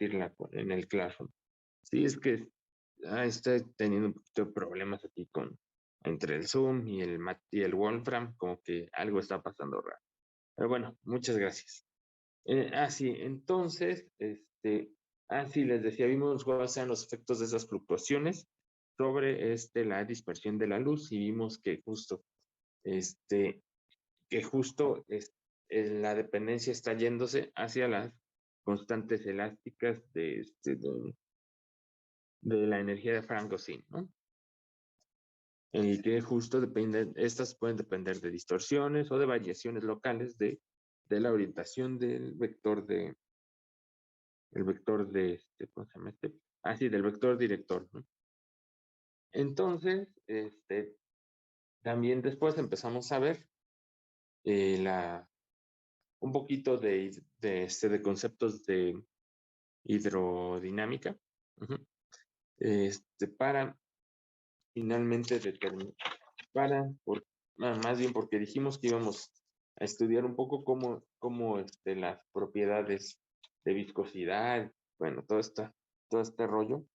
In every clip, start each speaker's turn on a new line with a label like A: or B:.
A: compartirla en el Classroom. Sí, es que estoy teniendo un poquito de problemas aquí entre el Zoom y el Wolfram, como que algo está pasando raro. Pero bueno, muchas gracias. Sí, entonces, sí, les decía, vimos cuáles eran los efectos de esas fluctuaciones sobre la dispersión de la luz y vimos este, que justo la dependencia está yéndose hacia las constantes elásticas de la energía de Frank-Gaussian, ¿no? Y que justo estas pueden depender de distorsiones o de variaciones locales de la orientación el vector ¿cómo se llama este? Sí, del vector director, ¿no? Entonces, también después empezamos a ver un poquito de conceptos de hidrodinámica, ujú, para finalmente determinar, más bien porque dijimos que íbamos a estudiar un poco cómo las propiedades de viscosidad, bueno, todo este rollo,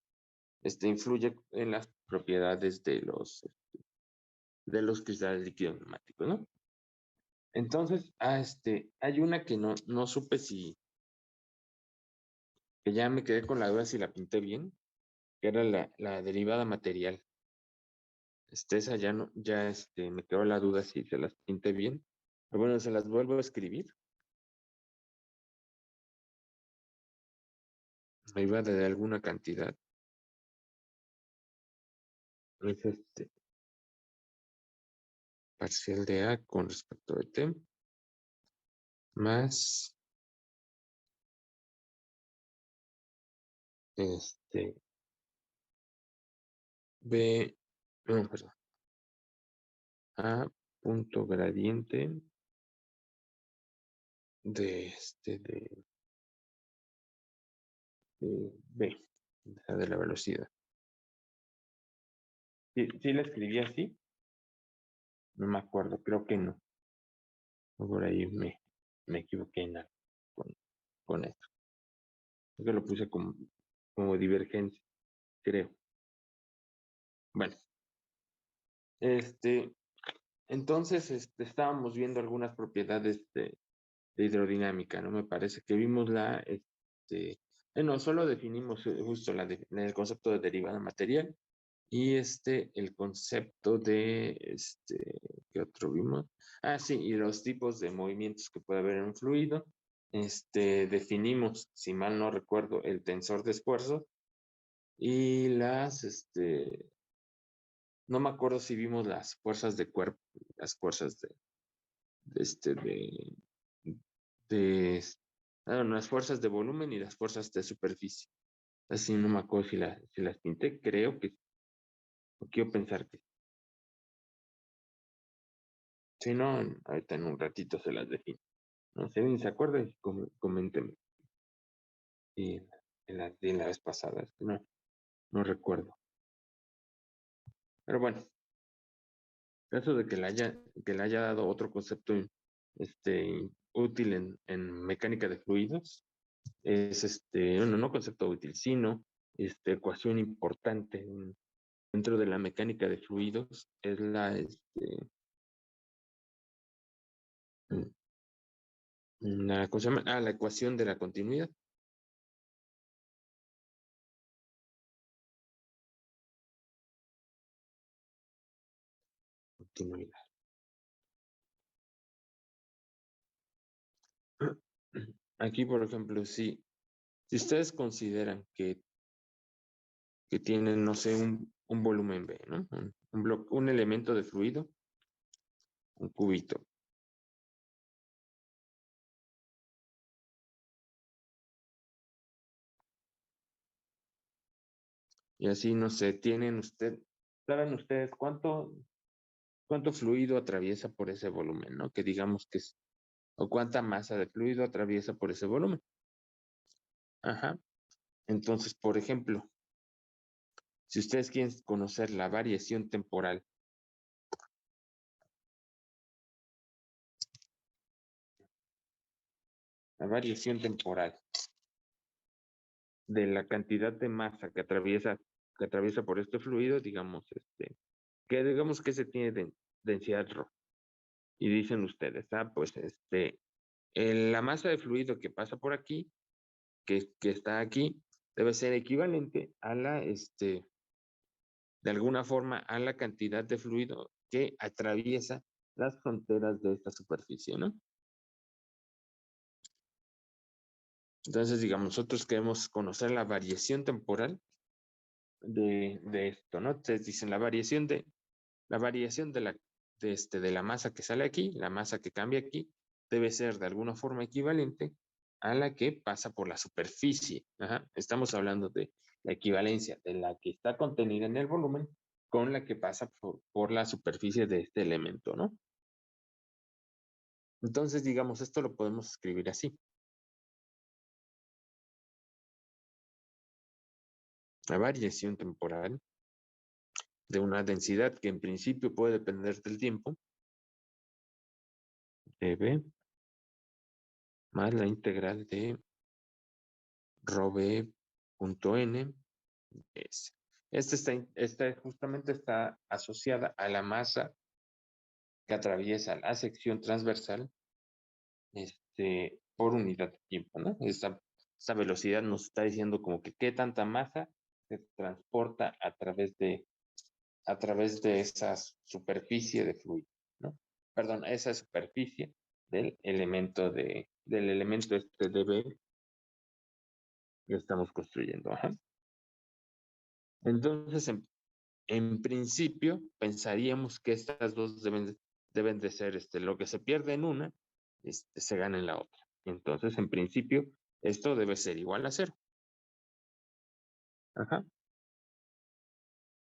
A: influye en las propiedades de los cristales líquidos neumáticos, ¿no? Entonces, hay una que no supe que ya me quedé con la duda si la pinté bien, que era la derivada material. Esa ya no, me quedó la duda si se las pinté bien. Pero bueno, se las vuelvo a escribir. Iba de alguna cantidad. Es parcial de A con respecto de T, más B, no, perdón, A punto gradiente de B, o sea, de la velocidad. ¿Sí la escribí así? No me acuerdo, creo que no. Por ahí me equivoqué en algo con esto. Creo que lo puse como divergencia, creo. Bueno, entonces estábamos viendo algunas propiedades de hidrodinámica, ¿no? Me parece que vimos bueno, solo definimos justo el concepto de derivada material y el concepto ¿qué otro vimos? Sí, y los tipos de movimientos que puede haber en un fluido. Definimos, si mal no recuerdo, el tensor de esfuerzo y no me acuerdo si vimos las fuerzas de cuerpo, las fuerzas de, este, de, no, las fuerzas de volumen y las fuerzas de superficie. Así no me acuerdo si las pinté, creo que, o quiero pensar que, si no, ahorita en un ratito se las defino. No sé, bien se acuerda y coménteme. Y en la vez pasada, es que no recuerdo. Pero bueno, caso de que le haya dado otro concepto útil en mecánica de fluidos, es bueno, no concepto útil, sino ecuación importante dentro de la mecánica de fluidos, es ¿cómo se llama? La ecuación de la continuidad. Continuidad. Aquí, por ejemplo, si ustedes consideran que tienen, no sé, un volumen B, ¿no? Un elemento de fluido, un cubito. Y así, no sé, ¿saben ustedes cuánto fluido atraviesa por ese volumen, ¿no? Que digamos que o cuánta masa de fluido atraviesa por ese volumen. Ajá. Entonces, por ejemplo, si ustedes quieren conocer la variación temporal, de la cantidad de masa que atraviesa por este fluido, digamos, que se tiene densidad rho. Y dicen ustedes, pues la masa de fluido que pasa por aquí, que está aquí, debe ser equivalente a de alguna forma, a la cantidad de fluido que atraviesa las fronteras de esta superficie, ¿no? Entonces, digamos, nosotros queremos conocer la variación temporal de esto, ¿no? Entonces dicen la variación de la masa que sale aquí, la masa que cambia aquí, debe ser de alguna forma equivalente a la que pasa por la superficie. Ajá. Estamos hablando de la equivalencia de la que está contenida en el volumen con la que pasa por la superficie de este elemento, ¿no? Entonces, digamos, esto lo podemos escribir así. La variación temporal de una densidad que en principio puede depender del tiempo, dB, más la integral de rho v punto n es. Esta justamente está asociada a la masa que atraviesa la sección transversal por unidad de tiempo, ¿no? Esta velocidad nos está diciendo como que qué tanta masa se transporta a través de esa superficie de fluido, ¿no? Perdón, esa superficie del elemento dB que estamos construyendo. Ajá. Entonces, en principio, pensaríamos que estas dos deben de ser lo que se pierde en una, se gana en la otra. Entonces, en principio, esto debe ser igual a cero. Ajá.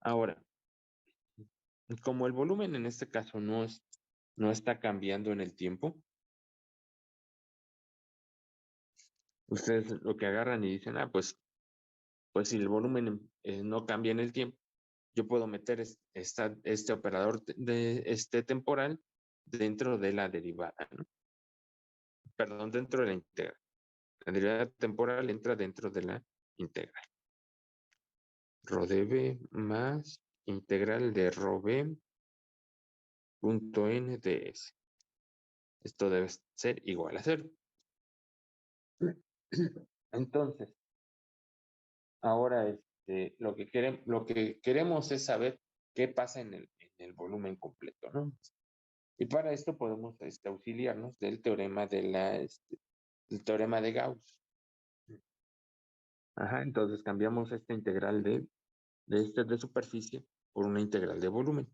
A: Ahora, como el volumen en este caso no está cambiando en el tiempo, ustedes lo que agarran y dicen, pues si el volumen no cambia en el tiempo, yo puedo meter este operador de este temporal dentro de la derivada, ¿no? Perdón, dentro de la integral. La derivada temporal entra dentro de la integral. Rho dB más integral de rho v punto n ds. Esto debe ser igual a cero. Entonces, ahora lo que queremos es saber qué pasa en el volumen completo, ¿no? Y para esto podemos auxiliarnos del teorema del teorema de Gauss. Ajá, entonces cambiamos esta integral de superficie por una integral de volumen,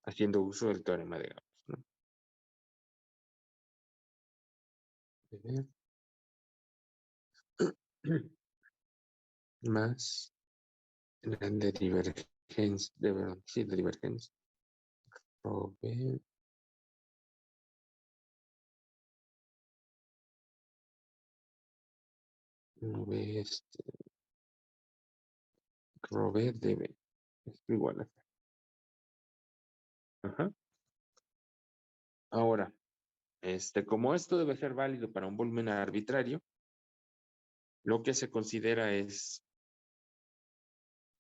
A: haciendo uso del teorema de Gauss, ¿no? Más grande divergencia, de divergencia, rho v, rho v, rho v dB, es igual a cero. Ajá. Ahora, como esto debe ser válido para un volumen arbitrario, lo que se considera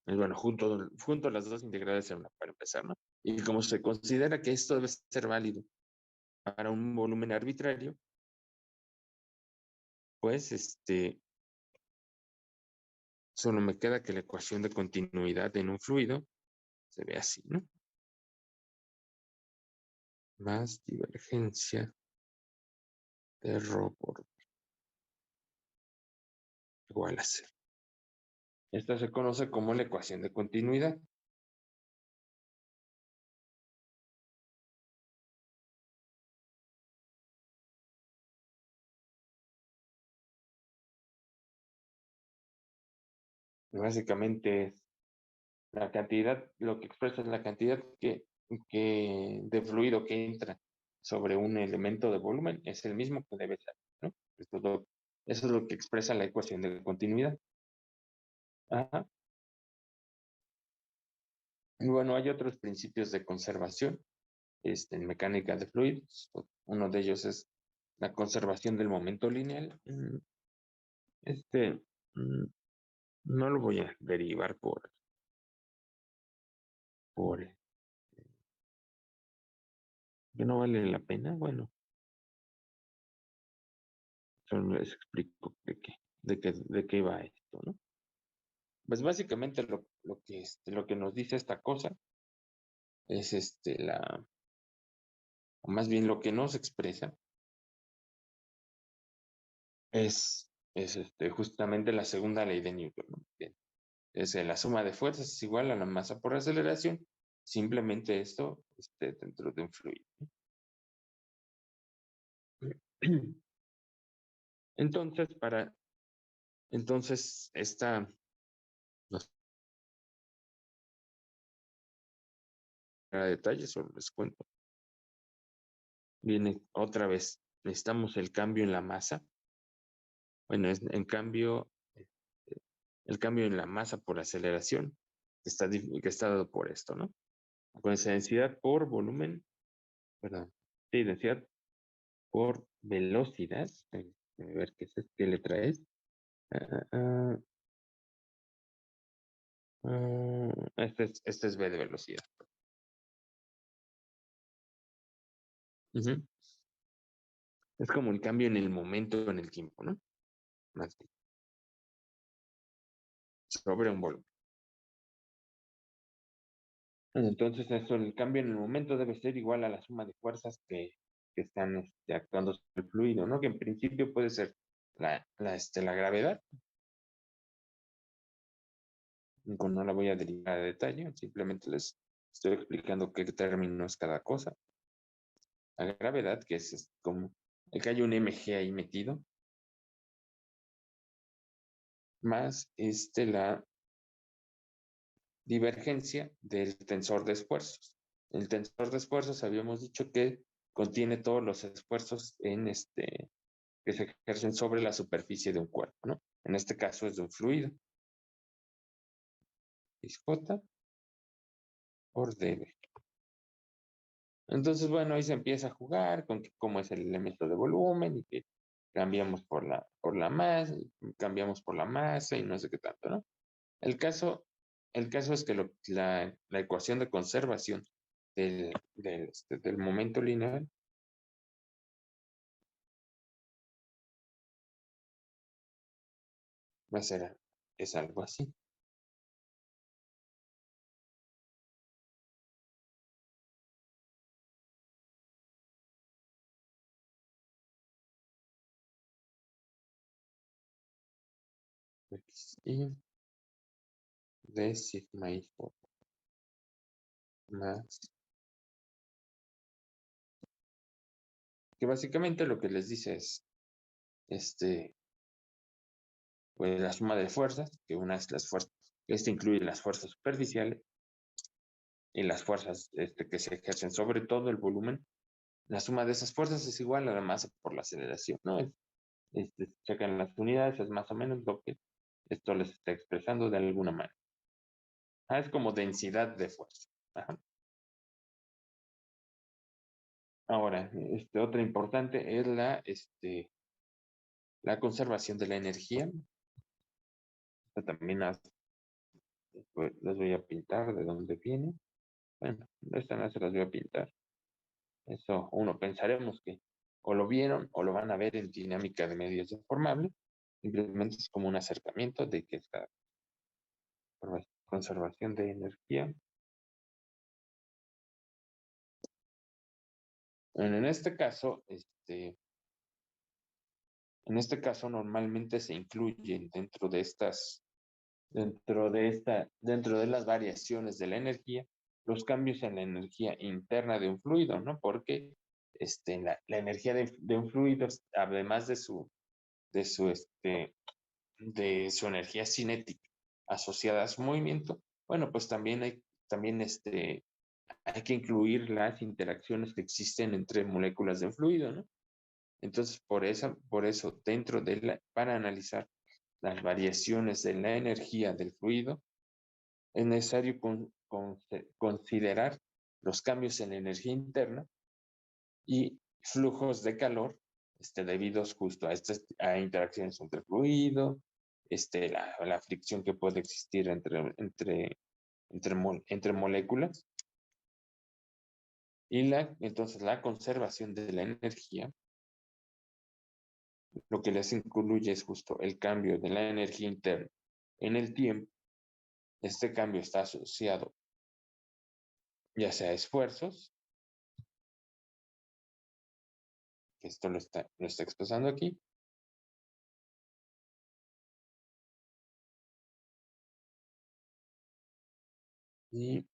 A: bueno, junto a las dos integrales para empezar, ¿no? Y como se considera que esto debe ser válido para un volumen arbitrario, pues solo me queda que la ecuación de continuidad en un fluido se ve así, ¿no? Más divergencia de rho por igual a cero. Esta se conoce como la ecuación de continuidad. Básicamente es la cantidad, lo que expresa es la cantidad de fluido que entra sobre un elemento de volumen, es el mismo que debe ser, ¿no? Eso es lo que expresa la ecuación de continuidad. Ajá. Y bueno, hay otros principios de conservación en mecánica de fluidos. Uno de ellos es la conservación del momento lineal. este, mm, no lo voy a derivar por que no vale la pena. Bueno, solo les explico de qué va esto, ¿no? Pues básicamente lo que nos dice esta cosa es o más bien lo que nos expresa es justamente la segunda ley de Newton, ¿no? Que es la suma de fuerzas es igual a la masa por aceleración, simplemente esto dentro de un fluido. Entonces, esta, no sé, para detalles, solo les cuento, viene otra vez, necesitamos el cambio en la masa, bueno, el cambio en la masa por aceleración, que está dado por esto, ¿no? Con esa densidad por volumen, perdón, sí, densidad por velocidad, a ver qué letra es. Ah, ah, este es V de velocidad. Ujú. Es como el cambio en el momento en el tiempo, ¿no? Más bien, sobre un volumen. Entonces, eso, el cambio en el momento debe ser igual a la suma de fuerzas que están actuando sobre el fluido, ¿no? Que en principio puede ser la gravedad. No la voy a derivar a detalle, simplemente les estoy explicando qué término es cada cosa. La gravedad, que es como el que hay un mg ahí metido, más la divergencia del tensor de esfuerzos. El tensor de esfuerzos habíamos dicho que contiene todos los esfuerzos que se ejercen sobre la superficie de un cuerpo, ¿no? En este caso es de un fluido. Es J por dB. Entonces, bueno, ahí se empieza a jugar con cómo es el elemento de volumen y que cambiamos por la masa, cambiamos por la masa y no sé qué tanto, ¿no? El caso, el caso es que la ecuación de conservación del momento lineal va a ser, es algo así. X y de sigma y más, que básicamente lo que les dice es, este, pues la suma de fuerzas, que una es las fuerzas, incluye las fuerzas superficiales y las fuerzas que se ejercen sobre todo el volumen. La suma de esas fuerzas es igual a la masa por la aceleración, ¿no? Checan las unidades, es más o menos lo que esto les está expresando de alguna manera. Es como densidad de fuerza. Ajá. Ahora, otra importante es la conservación de la energía. Esta también les voy a pintar de dónde viene. Bueno, esta no se las voy a pintar. Eso uno pensaremos que o lo vieron o lo van a ver en dinámica de medios deformables. Simplemente es como un acercamiento de que esta conservación de energía. Bueno, en este caso normalmente se incluyen dentro de las variaciones de la energía, los cambios en la energía interna de un fluido, ¿no? Porque la energía de un fluido, además de su, este, de su energía cinética asociada a su movimiento, bueno, pues hay que incluir las interacciones que existen entre moléculas de un fluido, ¿no? Entonces, por eso, para analizar las variaciones de la energía del fluido, es necesario considerar los cambios en la energía interna y flujos de calor debidos justo a estas a interacciones entre fluido, la fricción que puede existir entre moléculas, y entonces la conservación de la energía, lo que les incluye es justo el cambio de la energía interna en el tiempo. Este cambio está asociado ya sea a esfuerzos, que esto lo está expresando aquí, y,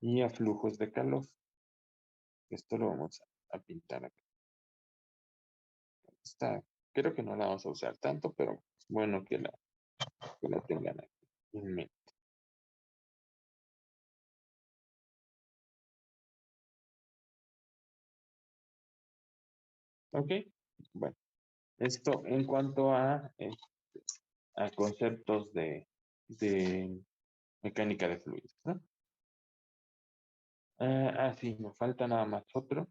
A: y a flujos de calor. Esto lo vamos a pintar aquí. Creo que no la vamos a usar tanto, pero es bueno que la tengan aquí en mente. Ok, bueno, esto en cuanto a conceptos de mecánica de fluidos, ¿no? Sí, me falta nada más otro,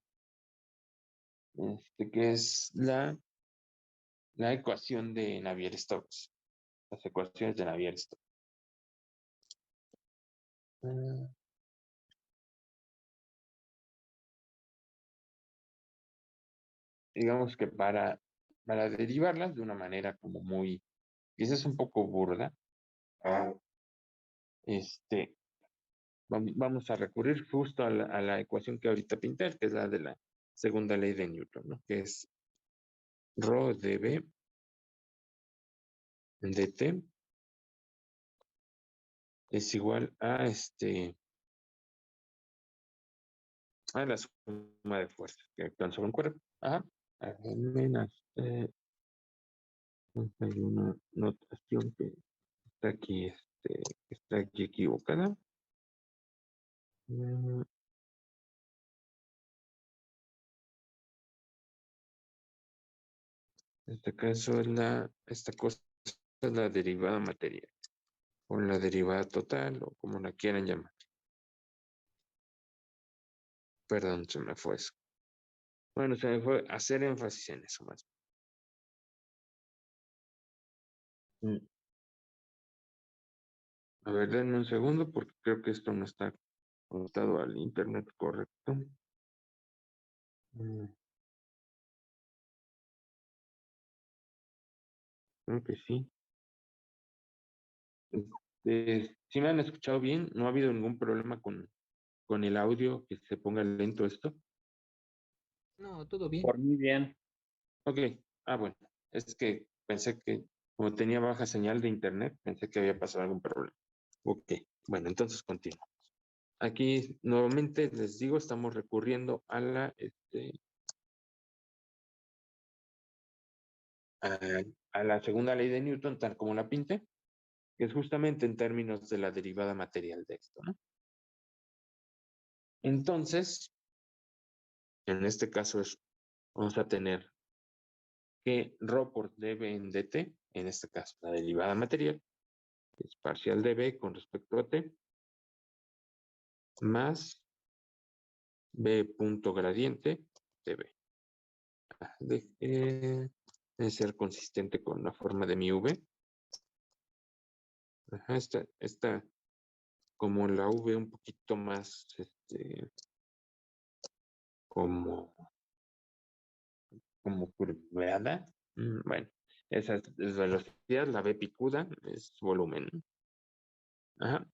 A: que es la ecuación de Navier-Stokes, las ecuaciones de Navier-Stokes. Ah, digamos que para derivarlas de una manera como muy, quizás un poco burda, este, vamos a recurrir justo a la ecuación que ahorita pinté, que es la de la segunda ley de Newton, ¿no? Que es rho dB dt es igual a la suma de fuerzas que actúan sobre un cuerpo. Ajá. Menos, hay una notación que está aquí equivocada. Mm, En este caso esta cosa es la derivada material, o la derivada total, o como la quieran llamar. Perdón, se me fue eso. Bueno, se me fue hacer énfasis en eso más. Mm, A ver, denme un segundo porque creo que esto no está conectado al internet correcto. Mm, Creo que sí. Si me han escuchado bien, no ha habido ningún problema con el audio, que se ponga lento esto.
B: No, todo bien.
C: Por muy bien.
A: Ok, bueno, es que pensé que como tenía baja señal de internet, pensé que había pasado algún problema. Ok, bueno, entonces continúo. Aquí nuevamente les digo, estamos recurriendo a la segunda ley de Newton, tal como la pinté, que es justamente en términos de la derivada material de esto, ¿no? Entonces, en este caso vamos a tener que ρ por dB en dt, en este caso la derivada material, es parcial dB con respecto a t, más b punto gradiente dB. Debe ser consistente con la forma de mi v. Ajá, esta como la v un poquito más, como, como curveada. Bueno, esa es velocidad, la v picuda es volumen, ¿no? Ajá.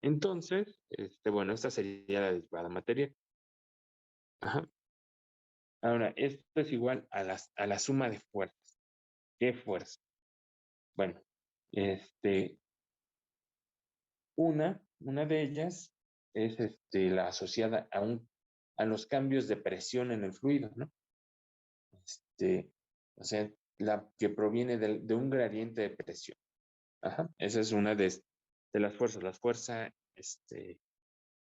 A: Entonces, bueno, esta sería la derivada material. Ajá. Ahora, esto es igual a la suma de fuerzas. ¿Qué fuerza? Bueno, una de ellas es la asociada a los cambios de presión en el fluido, ¿no? O sea, la que proviene de un gradiente de presión. Ajá. Esa es una de las fuerzas, la fuerza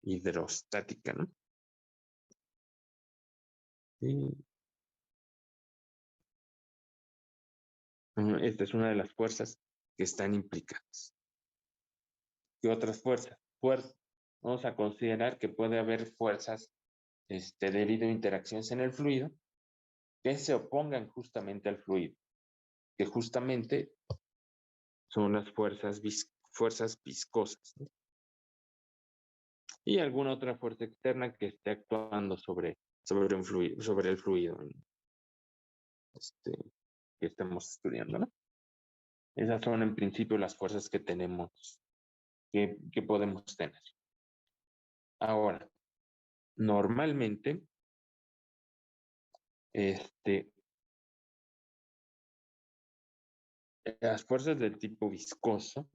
A: hidrostática, ¿no? Y esta es una de las fuerzas que están implicadas. ¿Qué otras fuerzas? Vamos a considerar que puede haber fuerzas debido a interacciones en el fluido que se opongan justamente al fluido, que justamente son las fuerzas viscosas, ¿no? Y alguna otra fuerza externa que esté actuando sobre el fluido, ¿no? Que estemos estudiando, ¿no? Esas son en principio las fuerzas que tenemos, que podemos tener. Ahora, normalmente, las fuerzas del tipo viscoso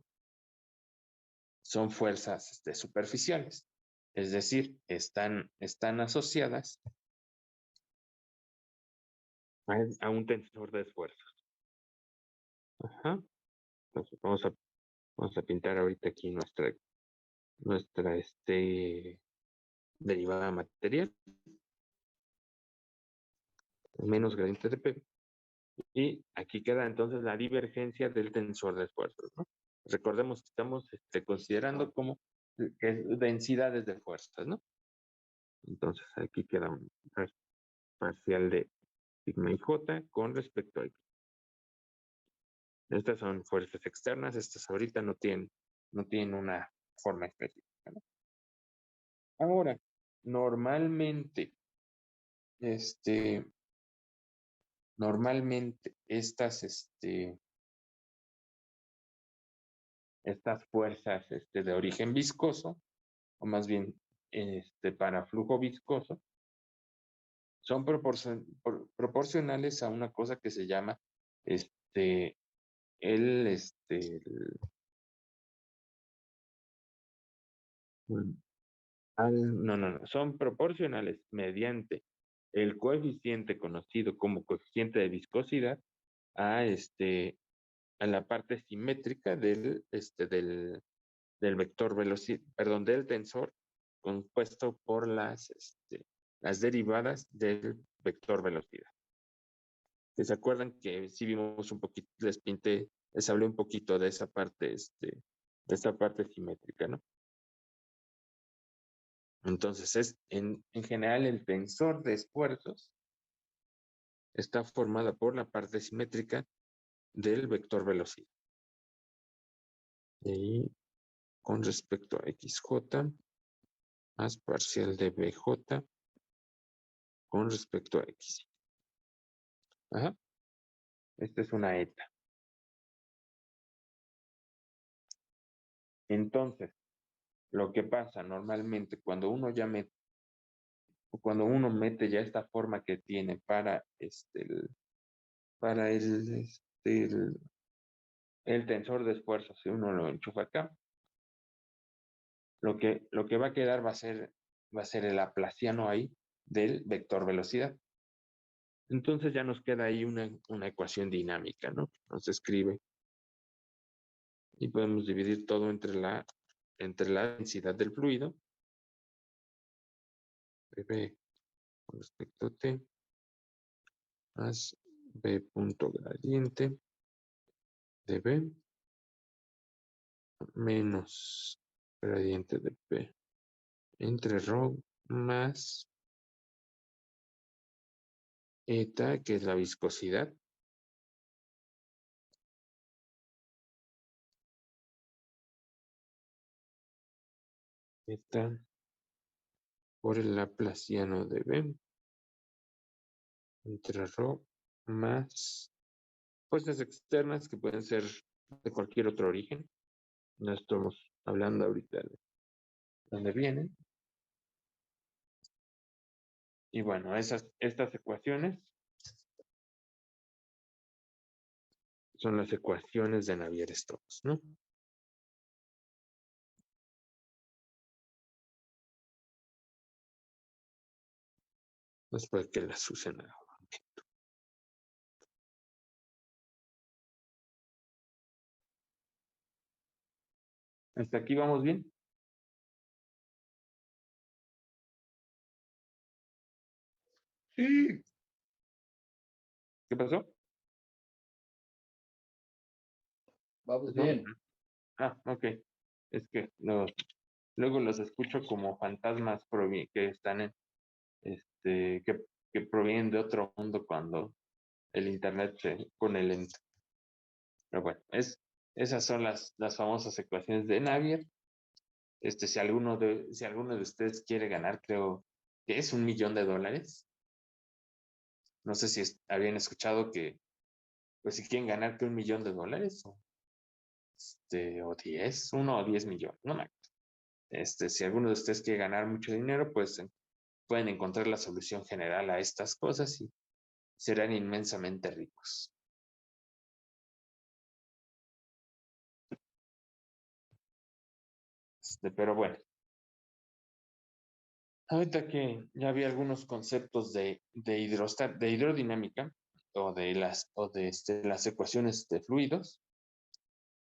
A: son fuerzas superficiales, es decir, están asociadas a un tensor de esfuerzos. Ajá. Entonces vamos a pintar ahorita aquí nuestra derivada material, menos gradiente de P. Y aquí queda entonces la divergencia del tensor de esfuerzos, ¿no? Recordemos que estamos considerando como que es densidades de fuerzas, ¿no? Entonces aquí queda un parcial de sigma y j con respecto a x. Estas son fuerzas externas, estas ahorita no tienen una forma específica, ¿no? Ahora, normalmente, estas fuerzas de origen viscoso, o más bien para flujo viscoso, son proporcionales a una cosa que se llama el, bueno, no, son proporcionales mediante el coeficiente conocido como coeficiente de viscosidad a a la parte simétrica del vector velocidad, perdón, del tensor compuesto por las derivadas del vector velocidad. ¿Se acuerdan que sí vimos un poquito, les hablé un poquito de esa parte, de esa parte simétrica, ¿no? Entonces en general el tensor de esfuerzos está formada por la parte simétrica del vector velocidad. Y con respecto a xj más parcial de bj con respecto a x. Ajá. Esta es una eta. Entonces, lo que pasa normalmente cuando uno mete ya esta forma que tiene para el tensor de esfuerzos, si uno lo enchufa acá, lo que va a quedar va a ser el laplaciano ahí del vector velocidad. Entonces ya nos queda ahí una ecuación dinámica, ¿no? Nos escribe y podemos dividir todo entre la densidad del fluido, B con respecto a T, más B punto gradiente de B, menos gradiente de P entre ρ más eta, que es la viscosidad, eta por el laplaciano de B entre ρ más fuerzas externas que pueden ser de cualquier otro origen. No estamos hablando ahorita de dónde vienen. Y bueno, estas ecuaciones son las ecuaciones de Navier-Stokes, ¿no? Después que las usen ahora. ¿Hasta aquí vamos bien? Sí. ¿Qué pasó?
C: Vamos
A: ¿No?
C: bien.
A: Ah, ok. Es que luego los escucho como fantasmas que están que que provienen de otro mundo cuando el internet se pone lento. Pero bueno, esas son las famosas ecuaciones de Navier. Si alguno de ustedes quiere ganar, creo que es $1,000,000. No sé si habían escuchado que, pues si quieren ganar que $1,000,000 o 10, 1 o 10 millones, no me acuerdo. Si alguno de ustedes quiere ganar mucho dinero, pues pueden encontrar la solución general a estas cosas y serán inmensamente ricos. Pero bueno, ahorita que ya había algunos conceptos de hidrodinámica las ecuaciones de fluidos,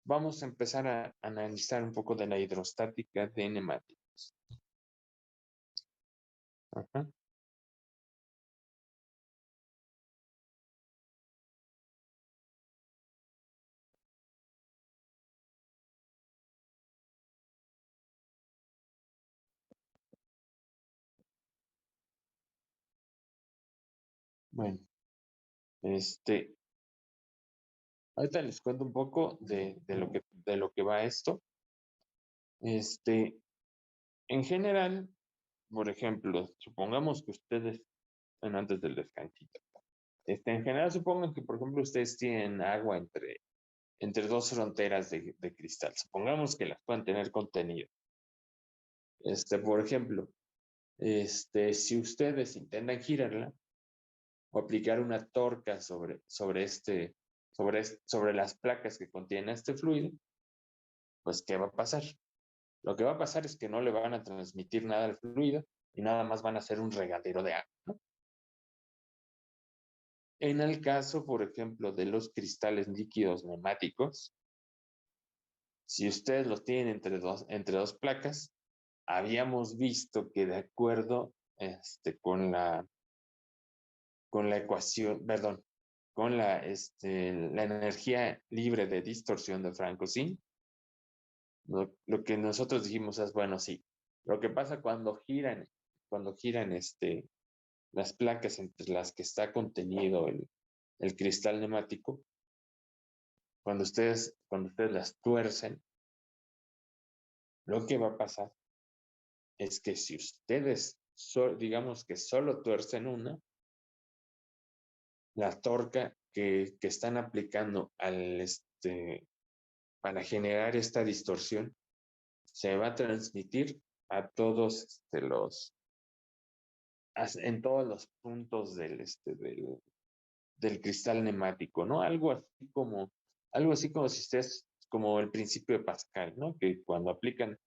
A: vamos a empezar a analizar un poco de la hidrostática de neumáticos. Ajá. Bueno, ahorita les cuento un poco de lo que va esto. En general, por ejemplo, supongamos que ustedes, bueno, antes del descansito, en general supongan que, por ejemplo, ustedes tienen agua entre dos fronteras de cristal. Supongamos que las puedan tener contenido. Por ejemplo, si ustedes intentan girarla o aplicar una torca sobre las placas que contienen este fluido, pues, ¿qué va a pasar? Lo que va a pasar es que no le van a transmitir nada al fluido y nada más van a hacer un regadero de agua, ¿no? En el caso, por ejemplo, de los cristales líquidos neumáticos, si ustedes los tienen entre dos placas, habíamos visto que de acuerdo con la ecuación, perdón, con la energía libre de distorsión de Franco-Zinn, lo que nosotros dijimos es, bueno, sí, lo que pasa cuando giran las placas entre las que está contenido el cristal neumático, cuando ustedes las tuercen, lo que va a pasar es que si ustedes, digamos que solo tuercen una, la torca que están aplicando para generar esta distorsión se va a transmitir a todos en todos los puntos del cristal neumático, ¿no? Algo así como si ustedes, como el principio de Pascal, ¿no? Que cuando aplican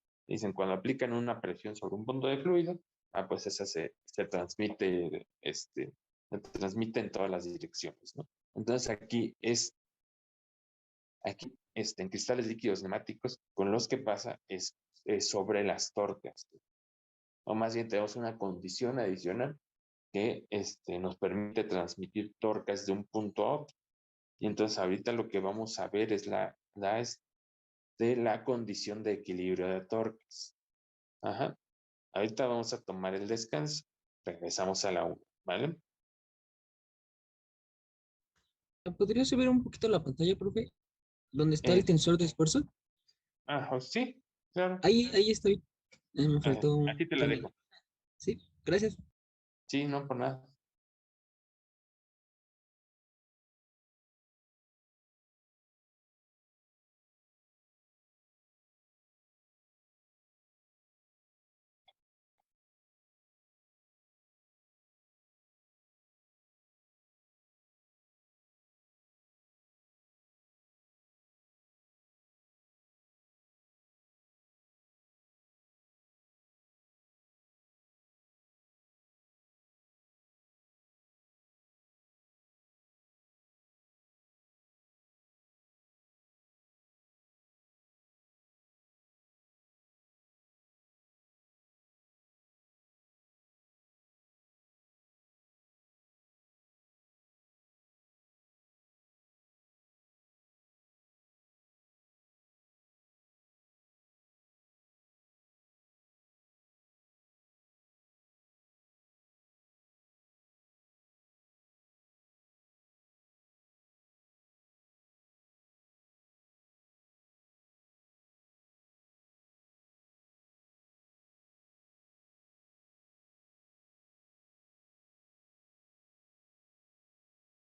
A: una presión sobre un punto de fluido, pues esa se transmite en todas las direcciones, ¿no? Entonces aquí en cristales líquidos neumáticos, con los que pasa es sobre las torcas, o más bien tenemos una condición adicional que nos permite transmitir torcas de un punto a otro. Y entonces ahorita lo que vamos a ver es la condición de equilibrio de torques. Ajá. Ahorita vamos a tomar el descanso. Regresamos a la 1, ¿vale?
B: ¿Podría subir un poquito la pantalla, profe? ¿Dónde está el
A: Eh,
B: tensor de esfuerzo?
A: sí, claro.
B: Ahí estoy. Me faltó
A: Aquí te la
B: terminar.
A: dejo.
B: Sí, gracias.
A: Sí, no por nada.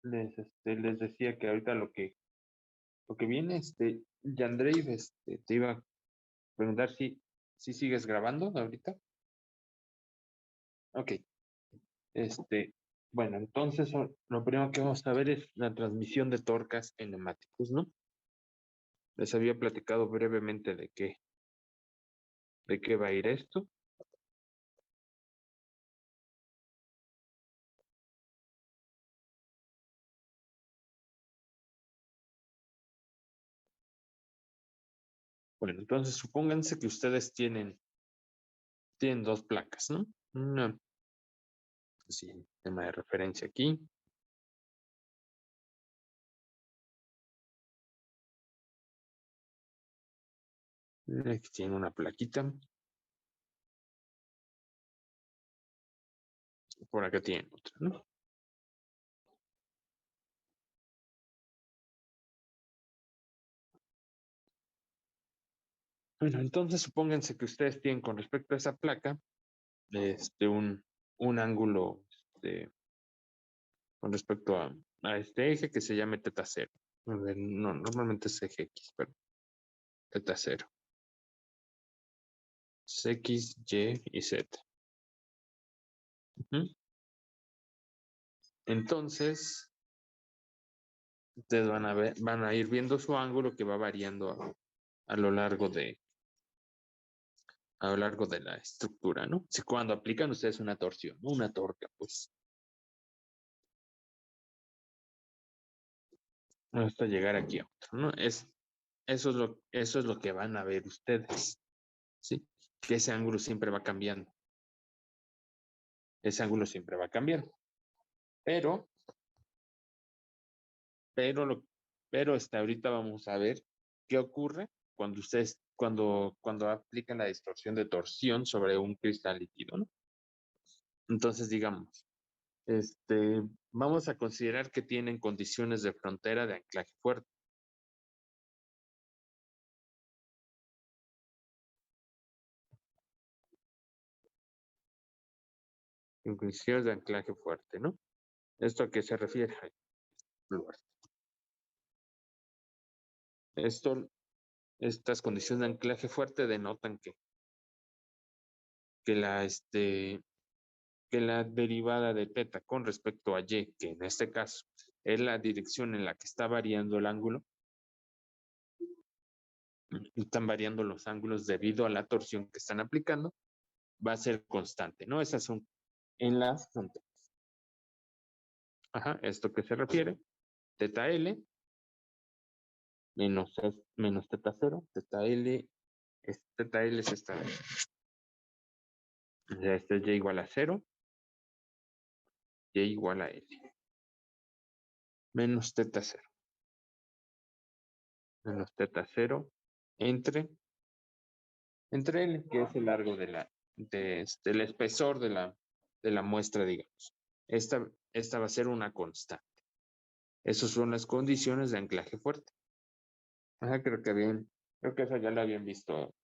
A: les decía que ahorita lo que viene, Yandrei, te iba a preguntar si sigues grabando ahorita. Ok. Bueno, entonces lo primero que vamos a ver es la transmisión de torcas en neumáticos, ¿no? Les había platicado brevemente de qué va a ir esto. Bueno, entonces supónganse que ustedes tienen dos placas, ¿no? Una, sí, tema de referencia aquí. Aquí tiene una plaquita. Por acá tienen otra, ¿no? Bueno, entonces supónganse que ustedes tienen con respecto a esa placa, un ángulo, con respecto a este eje que se llame teta cero. A ver, no, normalmente es eje X, pero teta cero. Es X, Y y Z. Ujú. Entonces, ustedes van a ir viendo su ángulo que va variando a lo largo de la estructura, ¿no? Si cuando aplican ustedes una torsión, ¿no? Una torca, pues, hasta llegar aquí a otro, ¿no? Eso es lo que van a ver ustedes, ¿sí? Que ese ángulo siempre va cambiando. Ese ángulo siempre va cambiando. Pero, pero, lo, pero hasta ahorita vamos a ver qué ocurre cuando aplican la distorsión de torsión sobre un cristal líquido, ¿no? Entonces, digamos, vamos a considerar que tienen condiciones de frontera de anclaje fuerte. En condiciones de anclaje fuerte, ¿no? ¿Esto a qué se refiere? Estas condiciones de anclaje fuerte denotan que la, este, que la derivada de teta con respecto a y, que en este caso es la dirección en la que está variando el ángulo, están variando los ángulos debido a la torsión que están aplicando, va a ser constante, ¿no? Esas son en las fronteras. Ajá, ¿esto qué se refiere? Teta L menos teta cero, teta L es esta. O sea, este es y igual a 0, y igual a L. Menos teta 0. Menos teta 0 entre L, que es el largo el espesor de la muestra, digamos. Esta va a ser una constante. Esas son las condiciones de anclaje fuerte. Ajá, creo que eso ya lo habían visto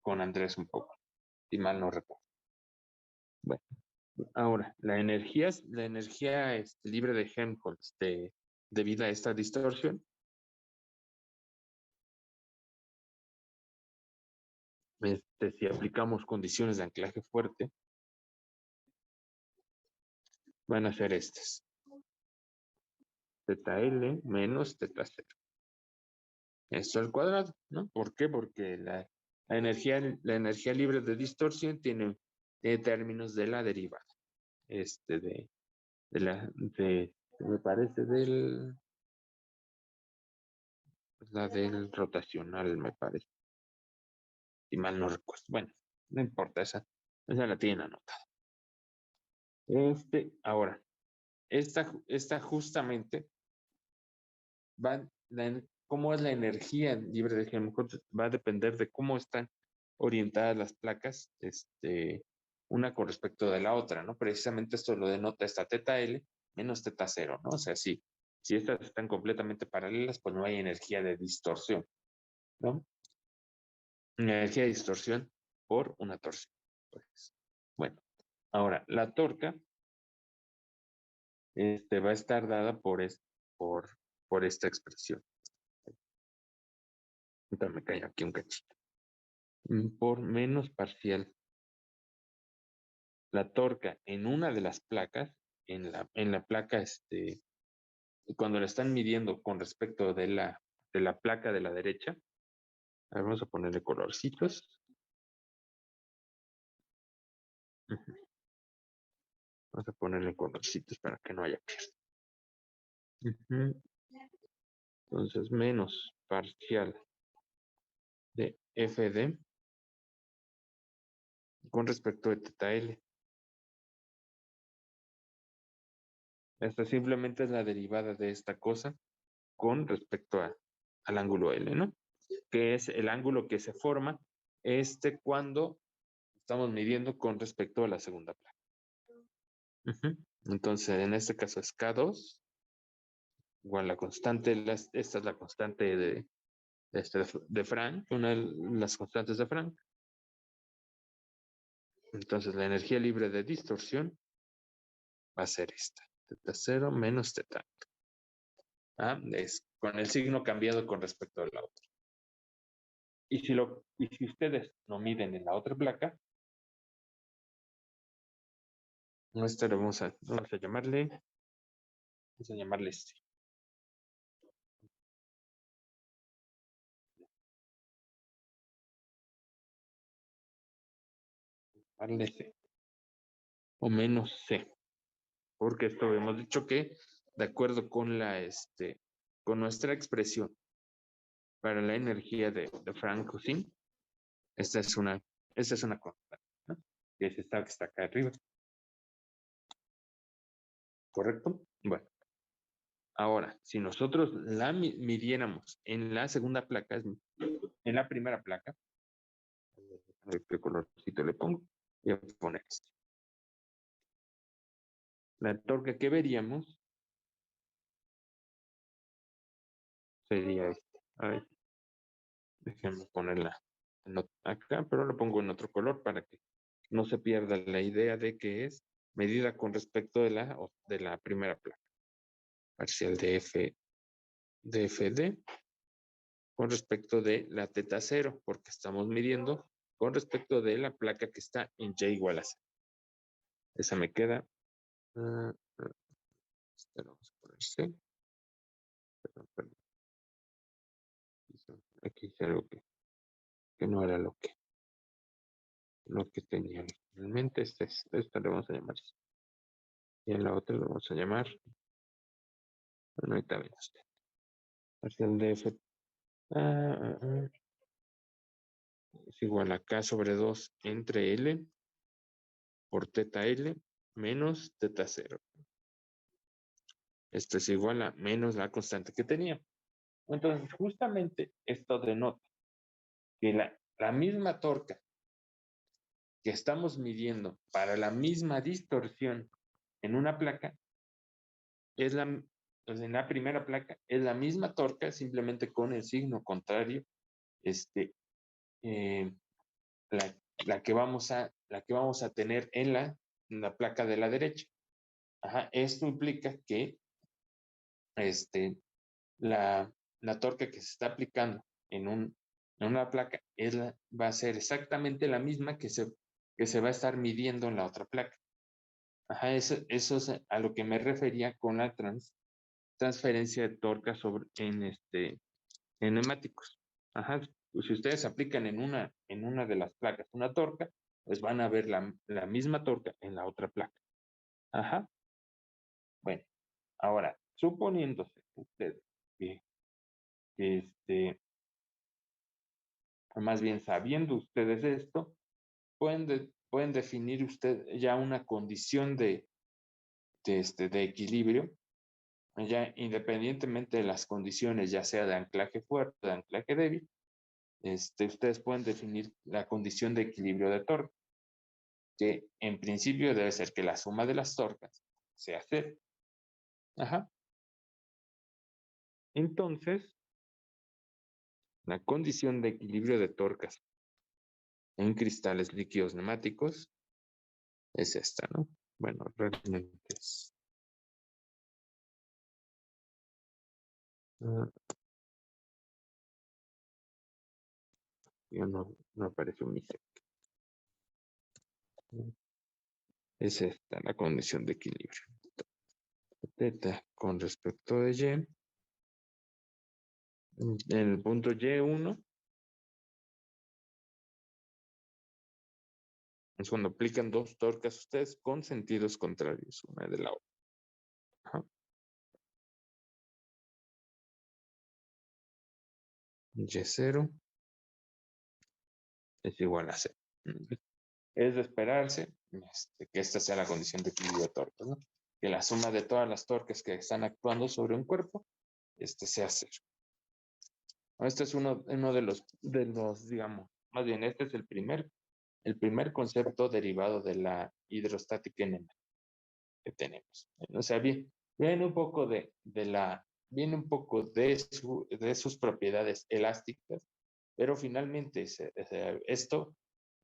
A: con Andrés un poco, si mal no recuerdo. Bueno, ahora, la energía libre de Helmholtz debido a esta distorsión, si aplicamos condiciones de anclaje fuerte, van a ser estas. Teta L menos teta 0. Esto al cuadrado, ¿no? ¿Por qué? Porque la energía libre de distorsión tiene términos de la derivada. Me parece la del rotacional, me parece. Si mal no recuerdo. Bueno, no importa, esa la tienen anotada. Ahora, esta justamente cómo es la energía libre de Helmholtz va a depender de cómo están orientadas las placas, una con respecto de la otra, ¿no? Precisamente esto lo denota esta teta L menos teta 0, ¿no? O sea, si estas están completamente paralelas, pues no hay energía de distorsión, ¿no? Energía de distorsión por una torsión. Pues. Bueno, ahora, la torca va a estar dada por esta expresión. Ahorita me cae aquí un cachito. Por menos parcial. La torca en una de las placas, en la placa, cuando la están midiendo con respecto de la placa de la derecha, a ver, vamos a ponerle colorcitos. Ujú. Vamos a ponerle colorcitos para que no haya pierde. Ujú. Entonces, menos parcial de FD con respecto de teta L. Esta simplemente es la derivada de esta cosa con respecto al ángulo L, ¿no? Que es el ángulo que se forma cuando estamos midiendo con respecto a la segunda placa. Ujú. Entonces, en este caso es K2, igual la constante, esta es la constante de Frank, una de las constantes de Frank. Entonces, la energía libre de distorsión va a ser esta, teta 0 menos teta. Es con el signo cambiado con respecto a la otra. Y si ustedes lo miden en la otra placa, esta le vamos a llamarle C. Llamarle C. O menos C. Porque esto hemos dicho que, de acuerdo con con nuestra expresión para la energía de Frank-Cousin, esta es una constante, ¿no? Que es esta que está acá arriba. ¿Correcto? Bueno. Ahora, si nosotros la midiéramos en la segunda placa, en la primera placa, a ver qué colorcito le pongo, voy a poner este. La torque que veríamos sería esta. A ver, déjenme ponerla acá, pero lo pongo en otro color para que no se pierda la idea de que es medida con respecto de la primera placa. Parcial de FD con respecto de la teta 0, porque estamos midiendo con respecto de la placa que está en Y igual a 0. Esa me queda. Vamos a poner C. Perdón. Aquí hice algo que no era lo que tenía originalmente. Esta le vamos a llamar C. Y en la otra lo vamos a llamar. Bueno, ahorita ven usted. Parcial de F. Es igual a K sobre 2 entre L por teta L menos teta 0. Esto es igual a menos la constante que tenía. Entonces, justamente esto denota que la misma torca que estamos midiendo para la misma distorsión en una placa, pues en la primera placa es la misma torca, simplemente con el signo contrario, eh, la que vamos a tener en la placa de la derecha. Esto implica que la torque que se está aplicando en una placa va a ser exactamente la misma que se va a estar midiendo en la otra placa. Eso es a lo que me refería con la transferencia de torca en neumáticos. Pues si ustedes aplican en una de las placas una torca, pues van a ver la misma torca en la otra placa. Bueno, ahora, suponiéndose ustedes que más bien sabiendo ustedes esto, pueden definir usted ya una condición de equilibrio, ya independientemente de las condiciones, ya sea de anclaje fuerte o de anclaje débil, ustedes pueden definir la condición de equilibrio de torque, que en principio debe ser que la suma de las torcas sea 0. Entonces, la condición de equilibrio de torcas en cristales líquidos neumáticos es esta, ¿no? Bueno, realmente es Ah, yo no apareció mi C. Es esta la condición de equilibrio. Teta con respecto de Y. En el punto Y1 es cuando aplican dos torcas ustedes con sentidos contrarios una de la otra. Ajá. Y0 es igual a C. Es de esperarse que esta sea la condición de equilibrio de torques, ¿no? Que la suma de todas las torques que están actuando sobre un cuerpo sea cero. Este es uno de los, digamos, más bien este es el primer concepto derivado de la hidrostática enética que tenemos. O sea, viene un poco viene un poco de sus propiedades elásticas, pero finalmente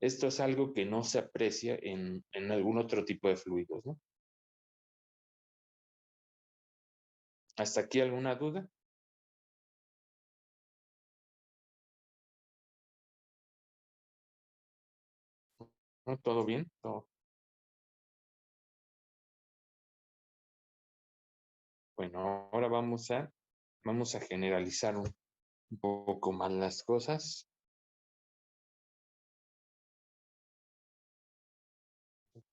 A: esto es algo que no se aprecia en algún otro tipo de fluidos, ¿no? ¿Hasta aquí alguna duda? ¿No? ¿Todo bien? ¿Todo? Bueno, ahora vamos a generalizar un poco más las cosas.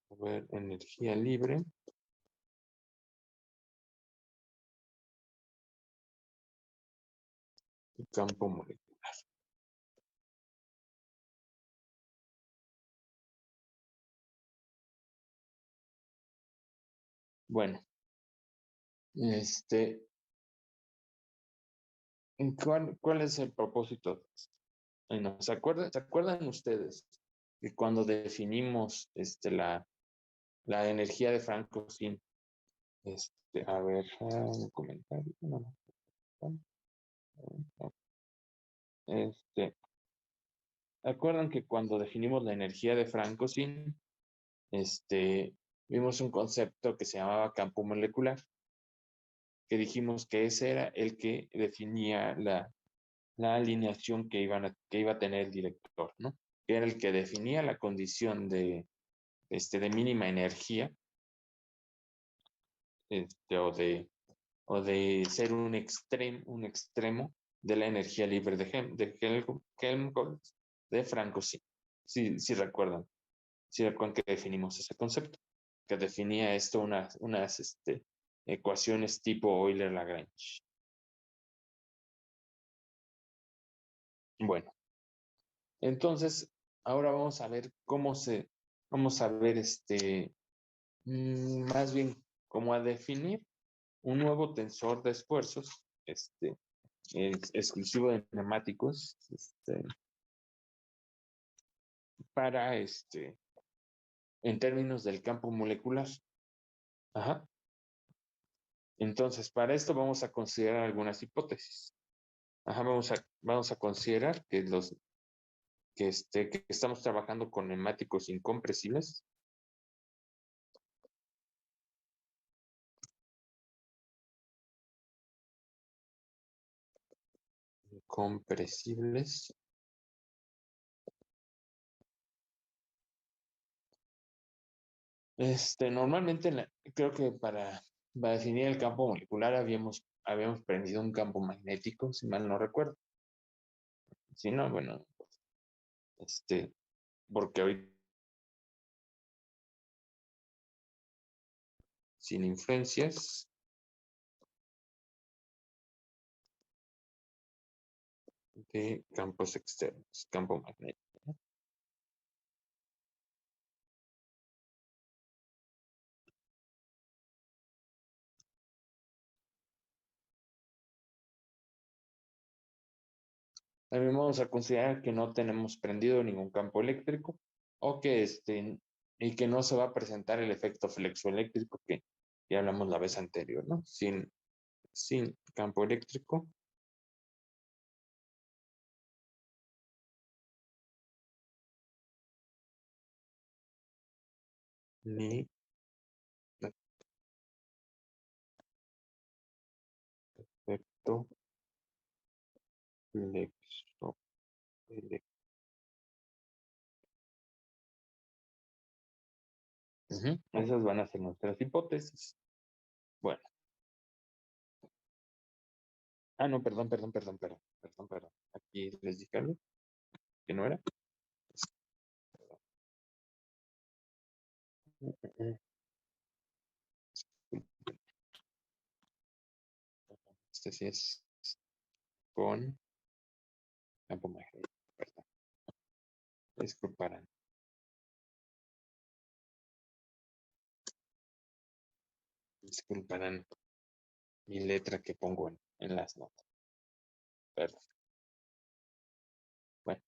A: A ver, energía libre. Y campo molecular. Bueno, ¿cuál es el propósito de esto? Bueno, se acuerdan ustedes que cuando definimos la energía de Franco-Sin, a ver, un comentario, no. ¿Acuerdan que cuando definimos la energía de Franco-Sin, vimos un concepto que se llamaba campo molecular, que dijimos que ese era el que definía la alineación que iba a tener el director, ¿no? Que era el que definía la condición de mínima energía, o de ser un extremo de la energía libre Helmholtz, de Franco, sí. Sí recuerdan. Sí recuerdan que definimos ese concepto, que definía esto unas ecuaciones tipo Euler-Lagrange. Bueno, entonces, ahora vamos a ver vamos a ver más bien cómo a definir un nuevo tensor de esfuerzos, exclusivo de neumáticos, para en términos del campo molecular. Ajá. Entonces, para esto vamos a considerar algunas hipótesis. Ajá, vamos a considerar que estamos trabajando con neumáticos incompresibles. Compresibles. Normalmente creo que para definir el campo molecular habíamos prendido un campo magnético, si mal no recuerdo. Si no, bueno, porque hoy sin influencias de campos externos, campo magnético. También vamos a considerar que no tenemos prendido ningún campo eléctrico o y que no se va a presentar el efecto flexoeléctrico que ya hablamos la vez anterior, ¿no? Sin campo eléctrico. Ni efecto Flexo, ele- Ujú, esas van a ser nuestras hipótesis. Bueno. No, perdón. Aquí les dije algo que no era. Este sí es con campo magnético, perdón. Disculparán. Disculparán mi letra que pongo en las notas. Perdón. Bueno,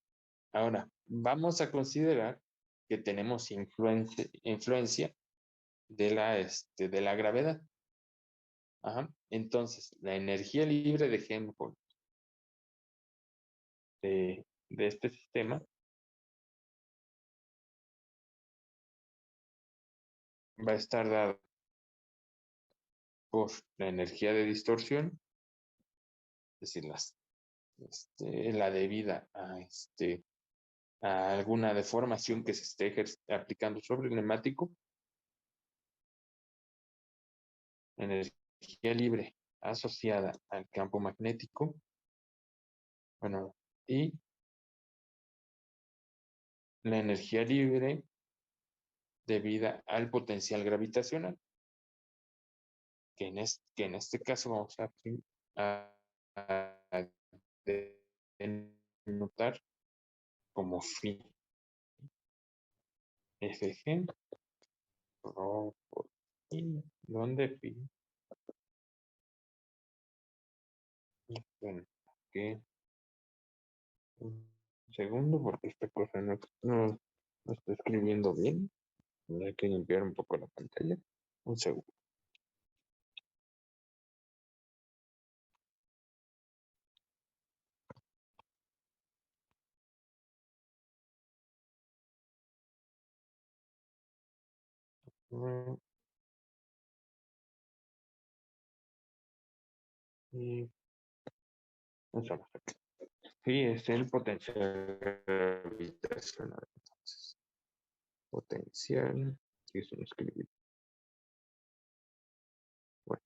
A: ahora vamos a considerar que tenemos influencia de la gravedad. Ajá. Entonces, la energía libre de Helmholtz de este sistema va a estar dada por la energía de distorsión, es decir, la debida a alguna deformación que se esté aplicando sobre el neumático, energía libre asociada al campo magnético, bueno, y la energía libre debida al potencial gravitacional, que en este caso vamos a denotar como phi. Fg, ¿dónde phi? Bueno, que un segundo, porque esta cosa no está escribiendo bien. Hay que limpiar un poco la pantalla. Un segundo. Y vamos a ver. Sí, es el potencial gravitacional. Entonces, potencial. Sí, eso no escribí. Bueno,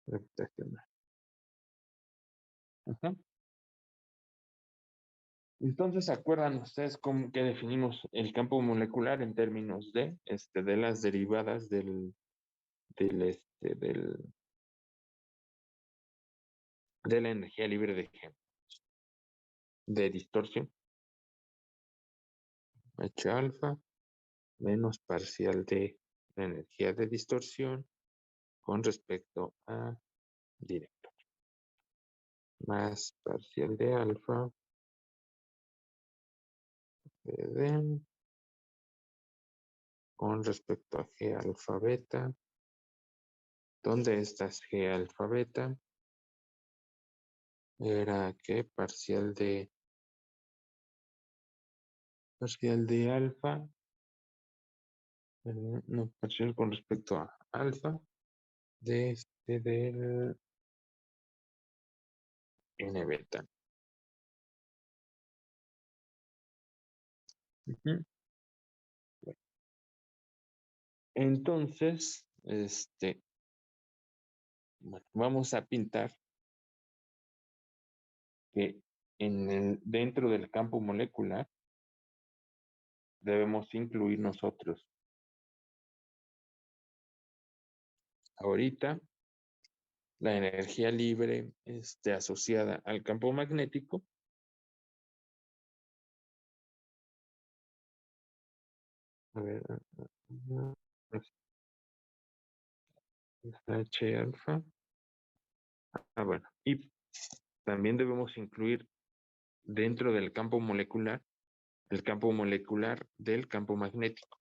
A: gravitacional. Ajá. Entonces, ¿se acuerdan ustedes cómo que definimos el campo molecular en términos de las derivadas de la energía libre de distorsión? H alfa menos parcial de la energía de distorsión con respecto a directo, más parcial de alfa de con respecto a G alfa beta, donde estas G alfa beta era que parcial de alfa, no, parcial con respecto a alfa del n beta. Ujú. Bueno, entonces, bueno, vamos a pintar que dentro del campo molecular debemos incluir nosotros ahorita la energía libre asociada al campo magnético. A ver, H alfa. Bueno, y también debemos incluir dentro del campo molecular el campo molecular del campo magnético,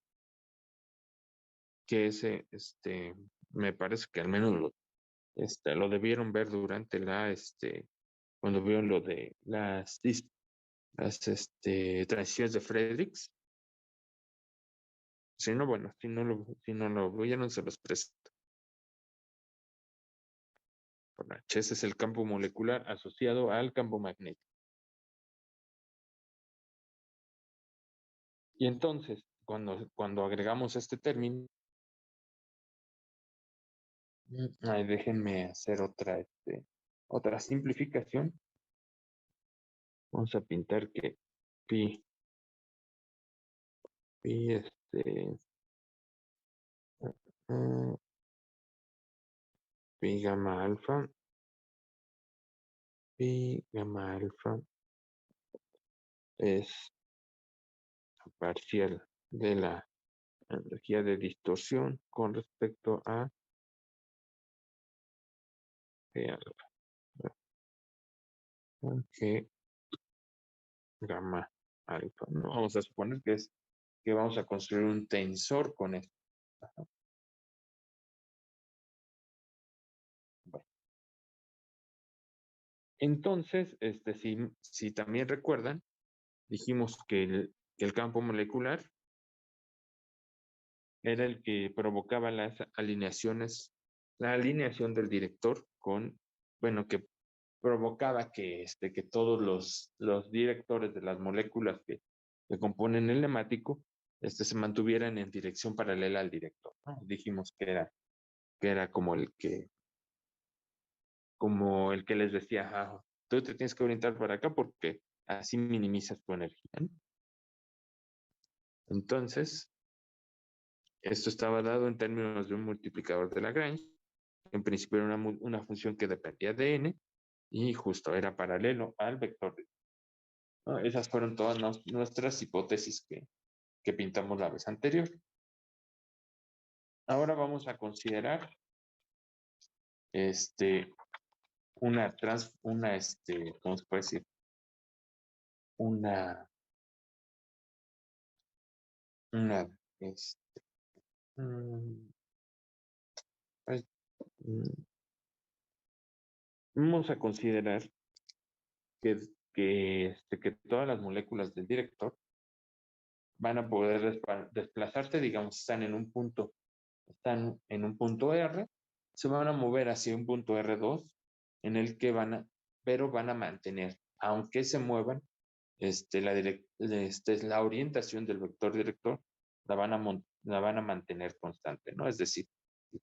A: que ese, me parece que al menos lo debieron ver durante cuando vieron lo de las transiciones de Friedrichs. Si no, bueno, si no lo vieron, se los presento. Bueno, ese es el campo molecular asociado al campo magnético. Y entonces, cuando agregamos este término, déjenme hacer otra simplificación. Vamos a pintar que pi, pi, mm, pi gamma alfa es parcial de la energía de distorsión con respecto a G alfa. G gamma alfa. No vamos a suponer que vamos a construir un tensor con esto. Ajá. Bueno. Entonces, si también recuerdan, dijimos que el campo molecular era el que provocaba las alineaciones, la alineación del director bueno, que provocaba que todos los directores de las moléculas que componen el nemático se mantuvieran en dirección paralela al director, ¿no? Dijimos que era como el que les decía, tú te tienes que orientar para acá porque así minimizas tu energía, ¿no? Entonces, esto estaba dado en términos de un multiplicador de Lagrange. En principio era una función que dependía de n y justo era paralelo al vector. ¿No? Esas fueron todas nuestras hipótesis que pintamos la vez anterior. Ahora vamos a considerar ¿cómo se puede decir? Una, una, este, mm, ay, mm, vamos a considerar que todas las moléculas del director van a poder desplazarse, digamos, están en un punto R, se van a mover hacia un punto R2 en el que pero van a mantener, aunque se muevan, la orientación del vector director la van a mantener constante, ¿no? Es decir,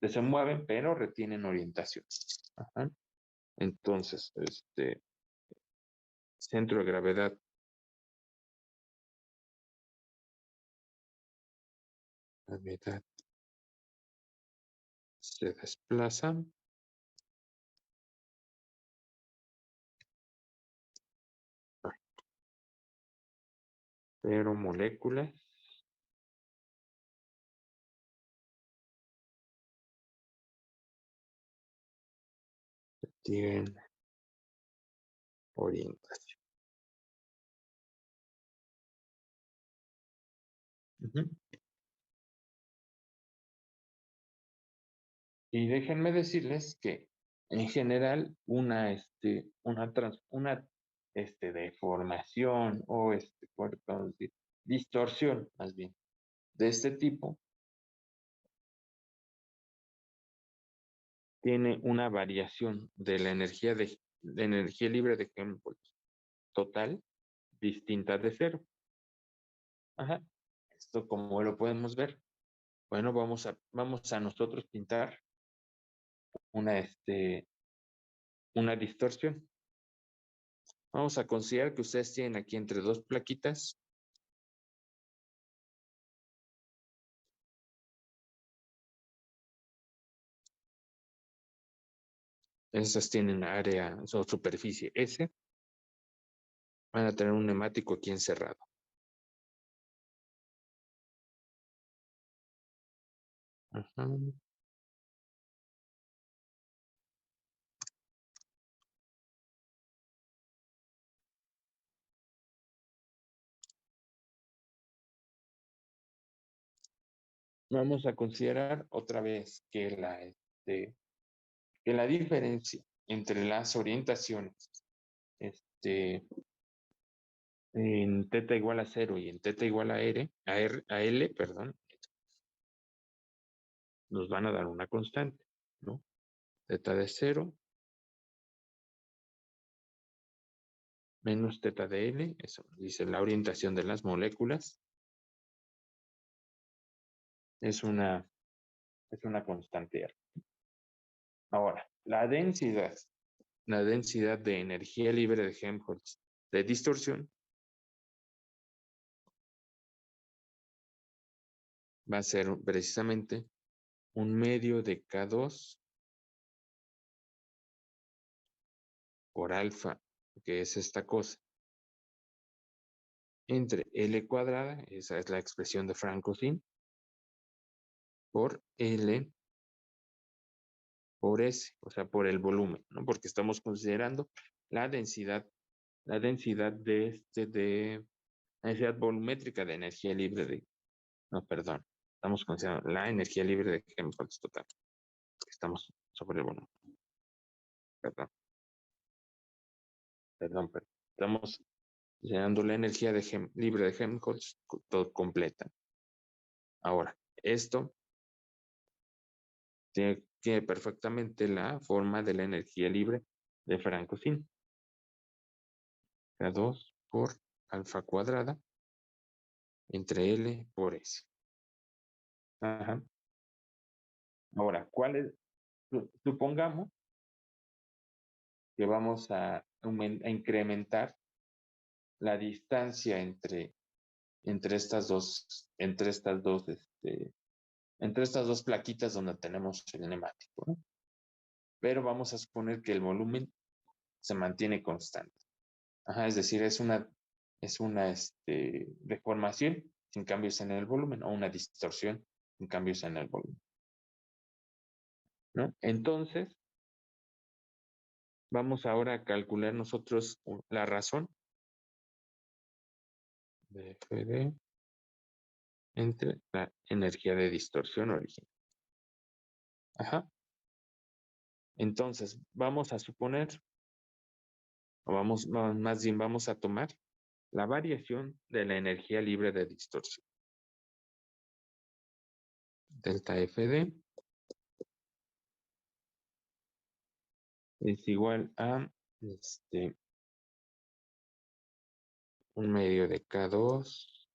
A: se mueven, pero retienen orientación. Ajá. Entonces, centro de gravedad se desplaza, pero moléculas tienen orientación. Ujú. Y déjenme decirles que en general una deformación o ¿cómo podemos decir? Distorsión, más bien, de este tipo tiene una variación de la energía de energía libre de Helmholtz total distinta de cero. Ajá. Esto como lo podemos ver. Bueno, vamos a nosotros pintar una, una distorsión. Vamos a considerar que ustedes tienen aquí entre dos plaquitas. Esas tienen área o superficie S. Van a tener un neumático aquí encerrado. Ajá. Vamos a considerar otra vez que la diferencia entre las orientaciones en θ igual a 0 y en θ igual a L, perdón, nos van a dar una constante, ¿no? Teta de 0 menos teta de L, eso dice la orientación de las moléculas. Es una constante R. Ahora, la densidad de energía libre de Helmholtz de distorsión va a ser precisamente un medio de K2 por alfa, que es esta cosa, entre L cuadrada, esa es la expresión de Frank-Cosin, por L por S, o sea, por el volumen, ¿no? Porque estamos considerando la densidad de la densidad volumétrica de energía libre de, no, perdón, estamos considerando la energía libre de Helmholtz total. Estamos sobre el volumen. Perdón. Estamos considerando la energía libre de Helmholtz completa. Ahora, esto tiene perfectamente la forma de la energía libre de Frank-Cosin. K2 por alfa cuadrada entre L por S. Ajá. Ahora, supongamos que vamos a incrementar la distancia entre estas dos plaquitas donde tenemos el neumático, ¿no? Pero vamos a suponer que el volumen se mantiene constante. Ajá, es decir, es una deformación sin cambios en el volumen o una distorsión sin cambios en el volumen, ¿no? Entonces, vamos ahora a calcular nosotros la razón de FD entre la energía de distorsión original. Ajá. Entonces, vamos a suponer, más bien vamos a tomar la variación de la energía libre de distorsión. Delta FD es igual a un medio de K2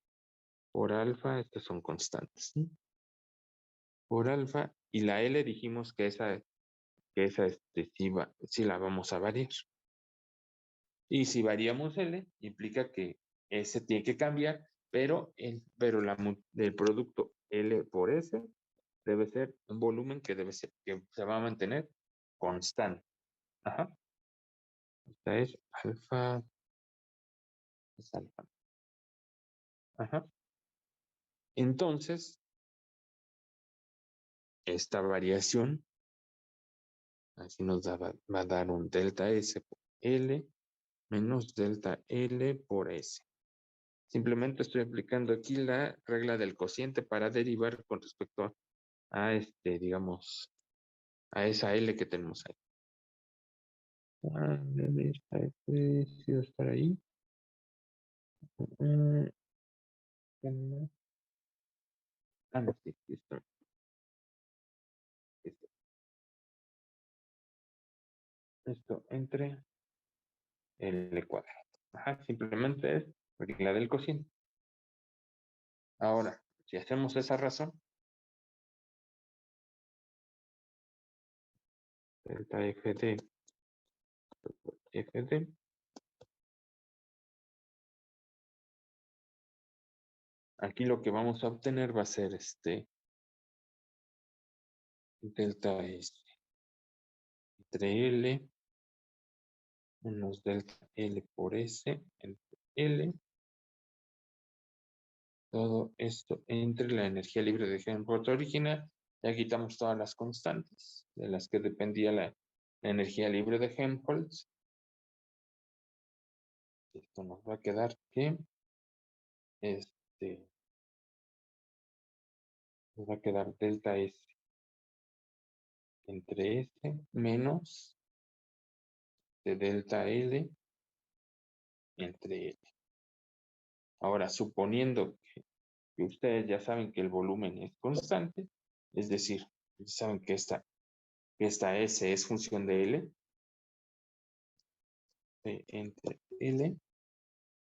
A: por alfa, estas son constantes, ¿sí? Por alfa, y la L dijimos que esa sí la vamos a variar. Y si variamos L, implica que S tiene que cambiar, pero el producto L por S debe ser un volumen que se va a mantener constante. Ajá. Esta es alfa. Es alfa. Ajá. Entonces, esta variación, así nos va a dar un delta S por L menos delta L por S. Simplemente estoy aplicando aquí la regla del cociente para derivar con respecto a digamos, a esa L que tenemos ahí. Debe estar ahí. No, sí, esto entre L cuadrado. Ajá, simplemente es regla del cociente. Ahora, si hacemos esa razón, delta FD, aquí lo que vamos a obtener va a ser delta S entre L menos delta L por S entre L. Todo esto entre la energía libre de Helmholtz original. Ya quitamos todas las constantes de las que dependía la energía libre de Helmholtz. Esto nos va a quedar que nos va a quedar delta S entre S menos de delta L entre L. Ahora, suponiendo que ustedes ya saben que el volumen es constante, es decir, saben que esta S es función de L, entre L.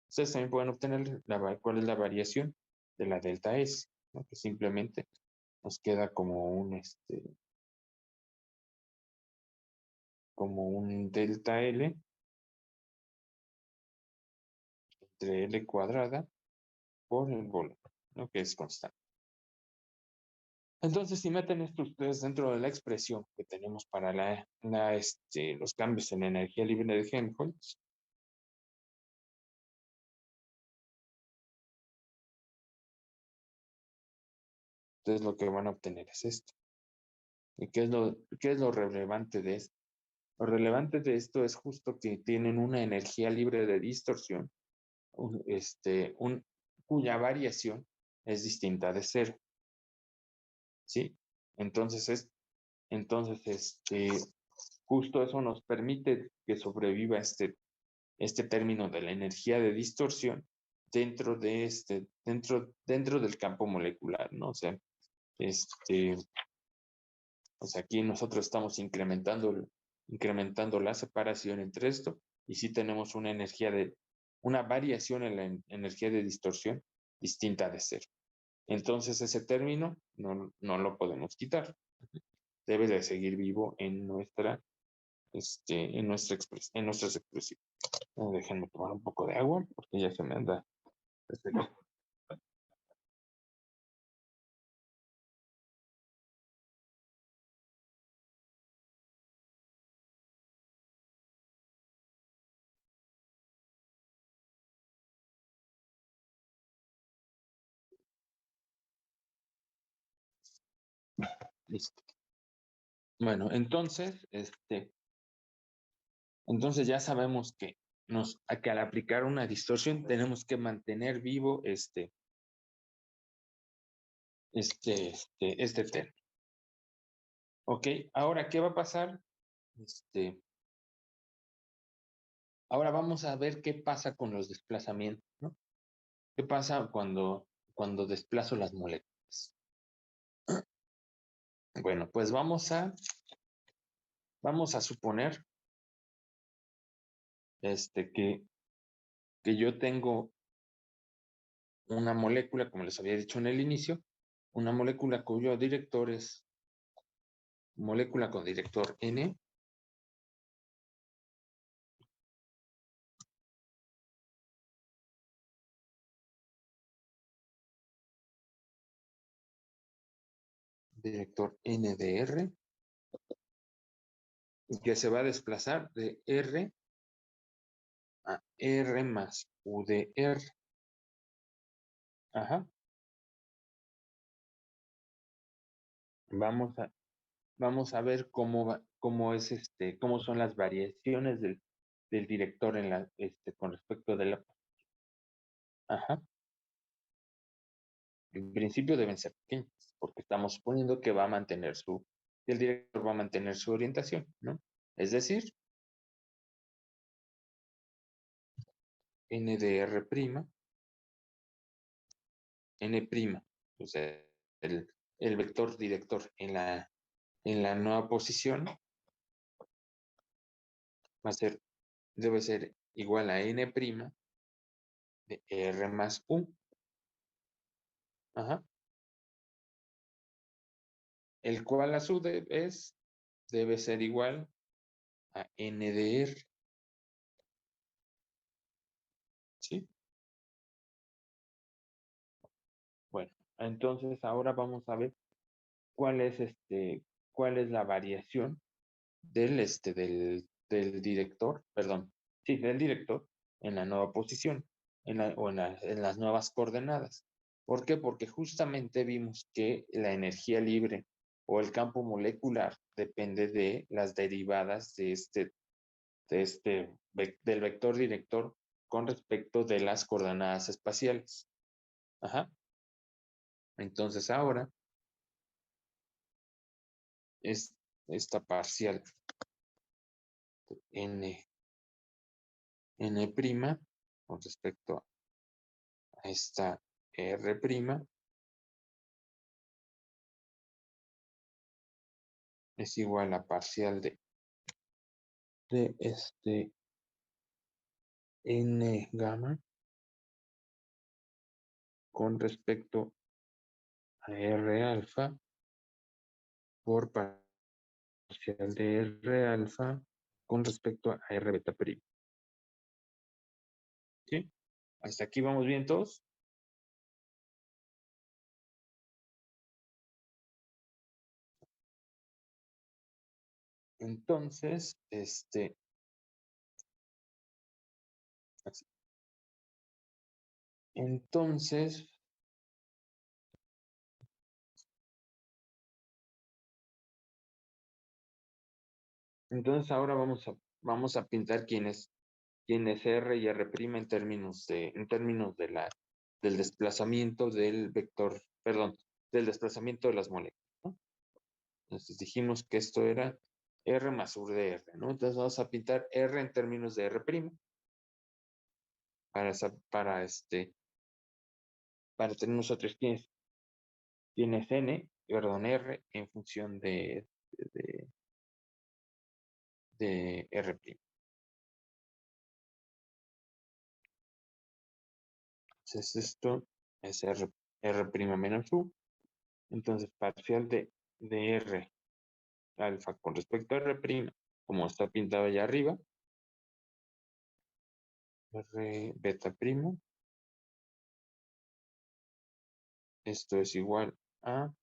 A: Ustedes también pueden obtener cuál es la variación de la delta S, ¿no? Que simplemente nos queda como un delta L entre L cuadrada por el volumen, ¿no? Que es constante. Entonces, si meten esto ustedes dentro de la expresión que tenemos para los cambios en la energía libre de Helmholtz, entonces lo que van a obtener es esto. ¿Y qué es lo relevante de esto? Lo relevante de esto es justo que tienen una energía libre de distorsión, cuya variación es distinta de cero. ¿Sí? Entonces, justo eso nos permite que sobreviva este término de la energía de distorsión dentro del campo molecular, ¿no? Aquí nosotros estamos incrementando la separación entre esto y sí tenemos una variación en la energía de distorsión distinta de cero. Entonces ese término no lo podemos quitar. Debe de seguir vivo en nuestras expresiones. Déjenme tomar un poco de agua porque ya se me anda. Listo. Bueno, entonces ya sabemos que al aplicar una distorsión tenemos que mantener vivo este término. Ok, ahora, ¿qué va a pasar? Ahora vamos a ver qué pasa con los desplazamientos, ¿no? ¿Qué pasa cuando desplazo las moléculas? Bueno, pues vamos a suponer que yo tengo una molécula, como les había dicho en el inicio, una molécula cuyo director es molécula con director N. Director NDR, que se va a desplazar de R a R más UDR. Ajá. Vamos a ver cómo son las variaciones del director con respecto de la. Ajá. En principio deben ser pequeñas, porque estamos suponiendo que el director va a mantener su orientación, ¿no? Es decir, NDR', N', o sea, el vector director en la nueva posición debe ser igual a N' de R más U. Ajá. El cual a su vez debe ser igual a NDR. ¿Sí? Bueno, entonces ahora vamos a ver cuál es la variación del director, perdón, sí, del director en la nueva posición, en las nuevas coordenadas. ¿Por qué? Porque justamente vimos que la energía libre o el campo molecular depende de las derivadas del vector director con respecto de las coordenadas espaciales. Ajá. Entonces ahora es esta parcial n con respecto a esta R', es igual a parcial de n gamma con respecto a R alfa por parcial de R alfa con respecto a R beta prima. ¿Sí? ¿Hasta aquí vamos bien todos? Entonces, así. Entonces ahora vamos a pintar quién es R y R' en términos del desplazamiento del vector, perdón, del desplazamiento de las moléculas, ¿no? Entonces dijimos que esto era R más U de R, ¿no? Entonces vamos a pintar R en términos de R' para tener nosotros quién es R en función de R'. Entonces esto es R' menos U. Entonces parcial de R alfa con respecto a R', como está pintado allá arriba, R beta primo, esto es igual a,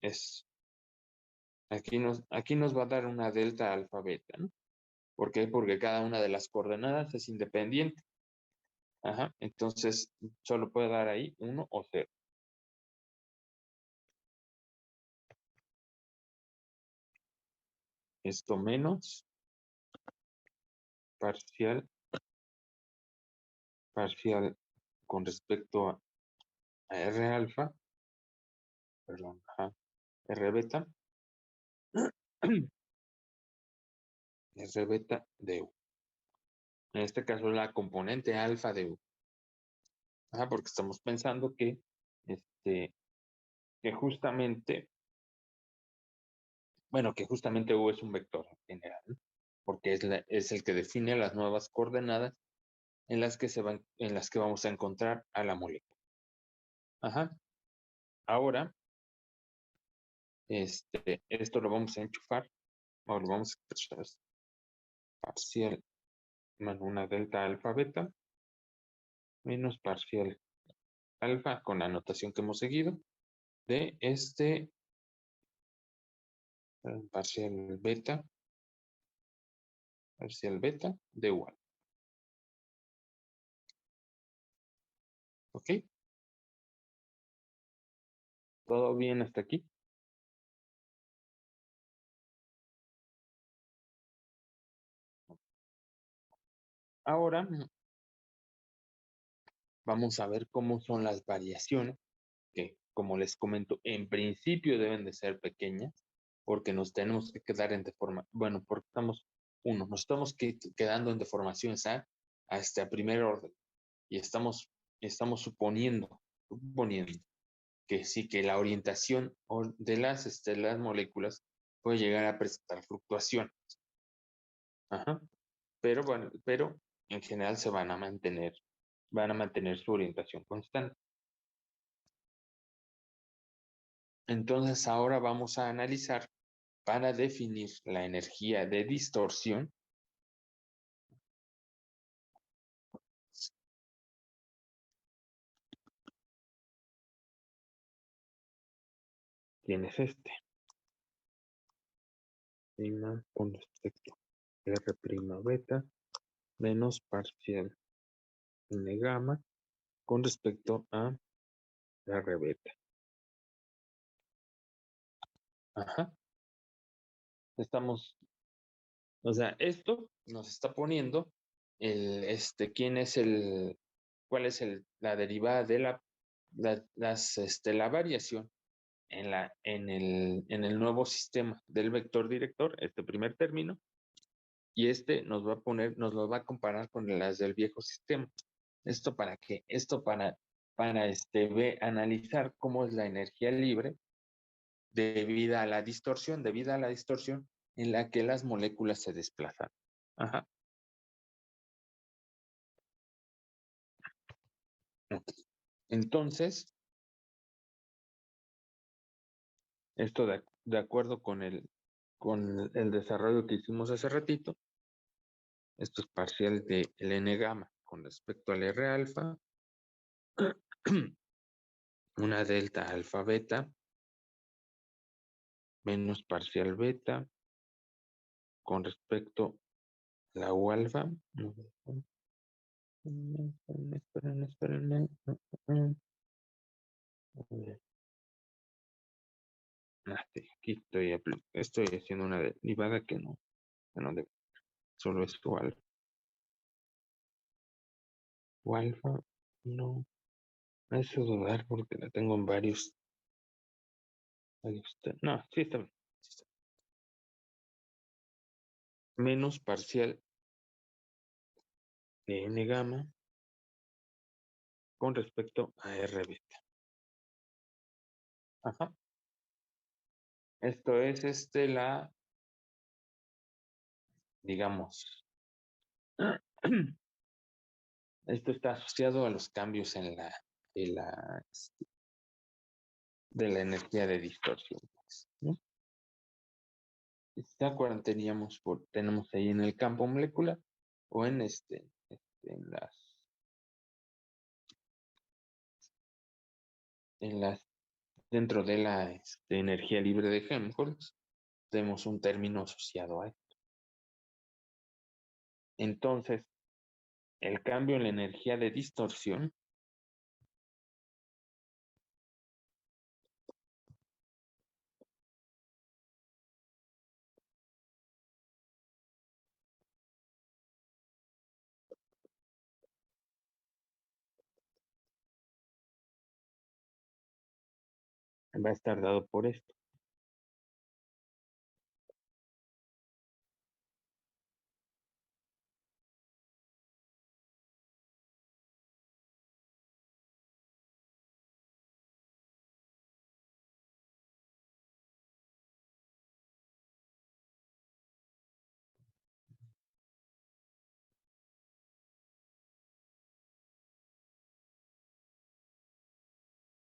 A: es, aquí nos va a dar una delta alfa beta, ¿no? ¿Por qué? Porque cada una de las coordenadas es independiente. Ajá, entonces solo puede dar ahí 1 o 0. Esto menos parcial con respecto a R alfa, perdón, R beta, R beta de U. En este caso la componente alfa de U. Porque estamos pensando que justamente, que justamente U es un vector en general, ¿no? Porque es el que define las nuevas coordenadas en las que vamos a encontrar a la molécula. Ahora, esto lo vamos a enchufar, o lo vamos a expresar parcial más una delta alfa beta menos parcial alfa con la notación que hemos seguido de parcial beta de U. ¿Ok? ¿Todo bien hasta aquí? Ahora vamos a ver cómo son las variaciones, que como les comento, en principio deben de ser pequeñas, porque nos tenemos que quedar en deformación, porque nos estamos quedando en deformaciones a primer orden, y estamos suponiendo que sí, que la orientación de las moléculas puede llegar a presentar fluctuaciones. Pero en general se van a mantener su orientación constante. Entonces ahora vamos a analizar para definir la energía de distorsión. ¿Quién es prima con respecto a R' beta menos parcial N gamma con respecto a R beta. Esto nos está poniendo cuál es la derivada de la variación en el nuevo sistema del vector director, este primer término, y nos lo va a comparar con las del viejo sistema. ¿Esto para qué? Esto para para analizar cómo es la energía libre debido a la distorsión en la que las moléculas se desplazan. Ajá. Entonces, esto de acuerdo con el desarrollo que hicimos hace ratito, esto es parcial de N gamma con respecto al R alfa, una delta alfa beta menos parcial beta con respecto a la U alfa. Espérenme. Sí, aquí estoy haciendo una derivada que no debe, solo es U alfa. U alfa, no. Me hace dudar porque la tengo en varios. No, sí está bien. Menos parcial de N gamma con respecto a R beta. Ajá. Esto es digamos, esto está asociado a los cambios en de la, de la energía de distorsión, pues, ¿no? Si se acuerdan, tenemos ahí en el campo molecular o en en las dentro de la energía libre de Helmholtz, tenemos un término asociado a esto. Entonces, el cambio en la energía de distorsión va a estar dado por esto.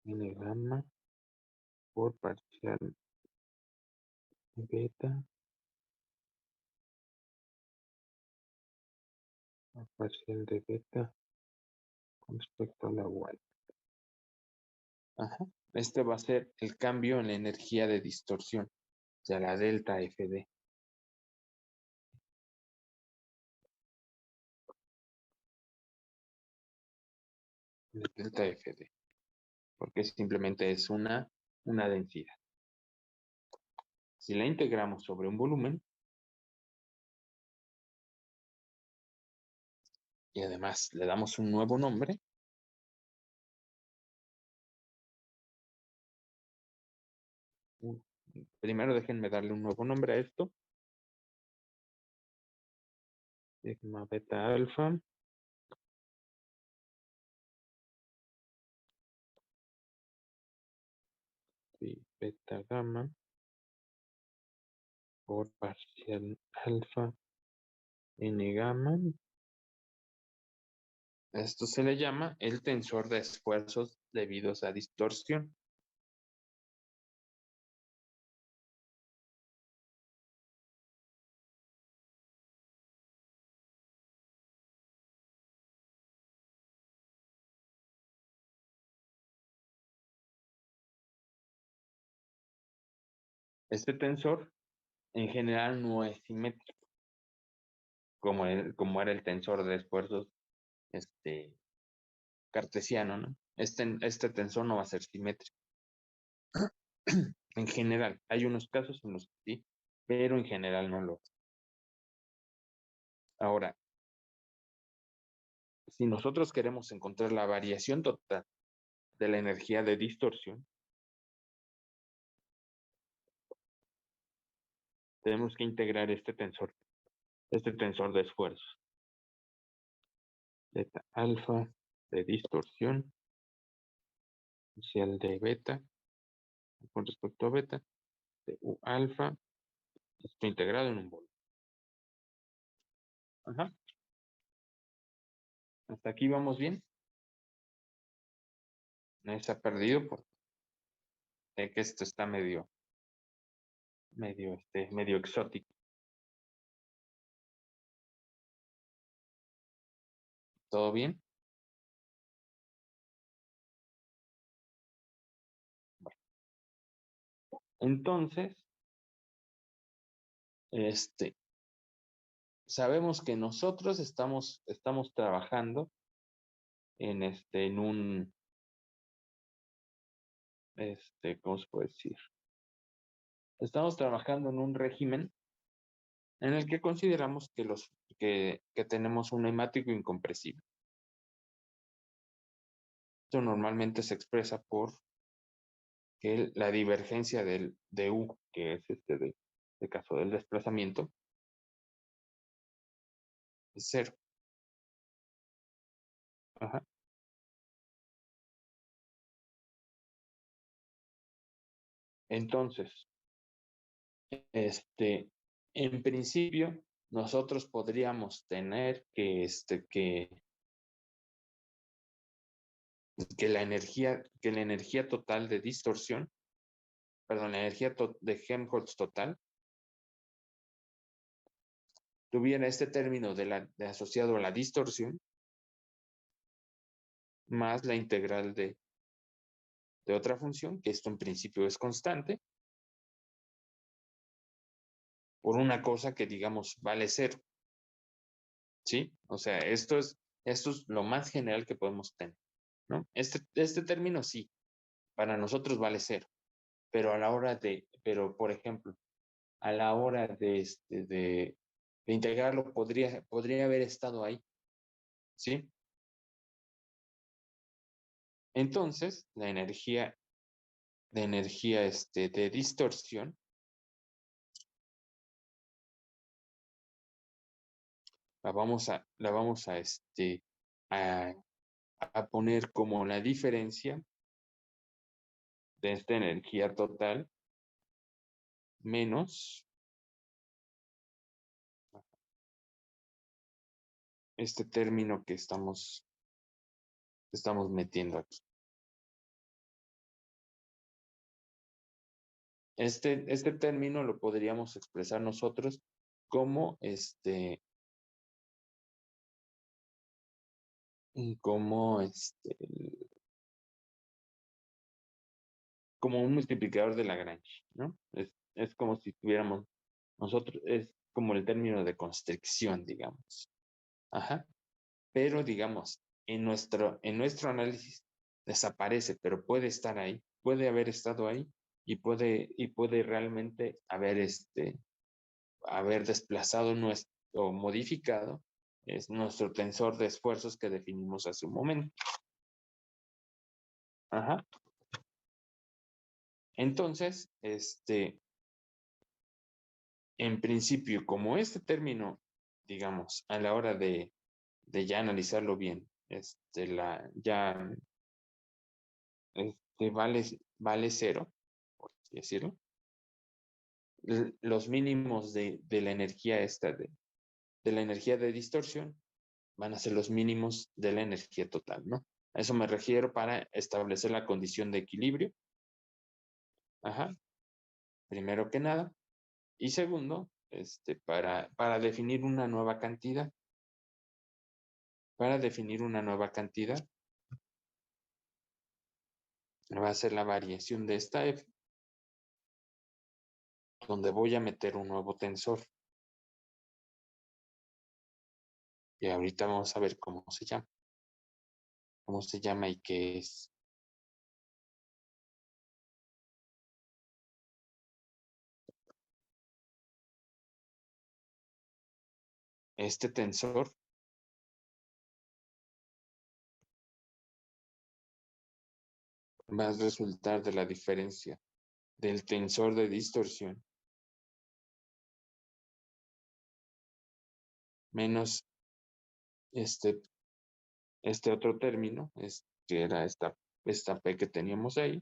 A: N gamma por parcial beta a parcial de beta con respecto a la Y. Ajá. Este va a ser el cambio en la energía de distorsión, o sea, la delta FD. La delta FD, porque simplemente es una densidad. Si la integramos sobre un volumen, y además le damos un nuevo nombre, primero déjenme darle un nuevo nombre a esto. Sigma beta alfa. Y beta gamma por parcial alfa N gamma. Esto se le llama el tensor de esfuerzos debidos a distorsión. Este tensor en general no es simétrico, como era el tensor de esfuerzos cartesiano, ¿no? Este tensor no va a ser simétrico. En general, hay unos casos en los que sí, pero en general no lo es. Ahora, si nosotros queremos encontrar la variación total de la energía de distorsión, tenemos que integrar este tensor de esfuerzos. Beta alfa de distorsión exponencial de beta con respecto a beta de U alfa, esto integrado en un bolo. Ajá. Hasta aquí vamos bien. No se ha perdido porque sé que esto está medio exótico. ¿Todo bien? Bueno, entonces, sabemos que nosotros estamos trabajando en un, ¿cómo se puede decir? Estamos trabajando en un régimen en el que consideramos que tenemos un neumático incompresible. Esto normalmente se expresa por que la divergencia de U, que es de caso del desplazamiento, es cero. Ajá. Entonces, en principio, nosotros podríamos tener que la energía total de distorsión, perdón, la energía de Helmholtz total, tuviera este término de asociado a la distorsión, más la integral de otra función, que esto en principio es constante, por una cosa que digamos vale cero. ¿Sí? O sea, esto es lo más general que podemos tener, ¿no? Este término sí, para nosotros vale cero, pero pero por ejemplo, a la hora de integrarlo podría haber estado ahí, ¿sí? Entonces, la energía de distorsión la vamos a poner como la diferencia de esta energía total menos este término que estamos metiendo aquí. Este término lo podríamos expresar nosotros como como como un multiplicador de Lagrange, ¿no? Es como si tuviéramos nosotros, es como el término de constricción, digamos. Ajá. Pero digamos, en nuestro análisis desaparece, pero puede estar ahí, puede haber estado ahí y puede realmente haber desplazado o modificado es nuestro tensor de esfuerzos que definimos hace un momento. Ajá. Entonces, en principio, como este término, digamos, a la hora de ya analizarlo bien, vale cero, por así decirlo. Los mínimos de la energía de la energía de distorsión van a ser los mínimos de la energía total, ¿no? A eso me refiero para establecer la condición de equilibrio. Ajá, primero que nada. Y segundo, para definir una nueva cantidad. Para definir una nueva cantidad, va a ser la variación de esta F, donde voy a meter un nuevo tensor. Y ahorita vamos a ver cómo se llama. Cómo se llama y qué es. Este tensor va a resultar de la diferencia del tensor de distorsión menos este otro término, que era esta esta P que teníamos ahí.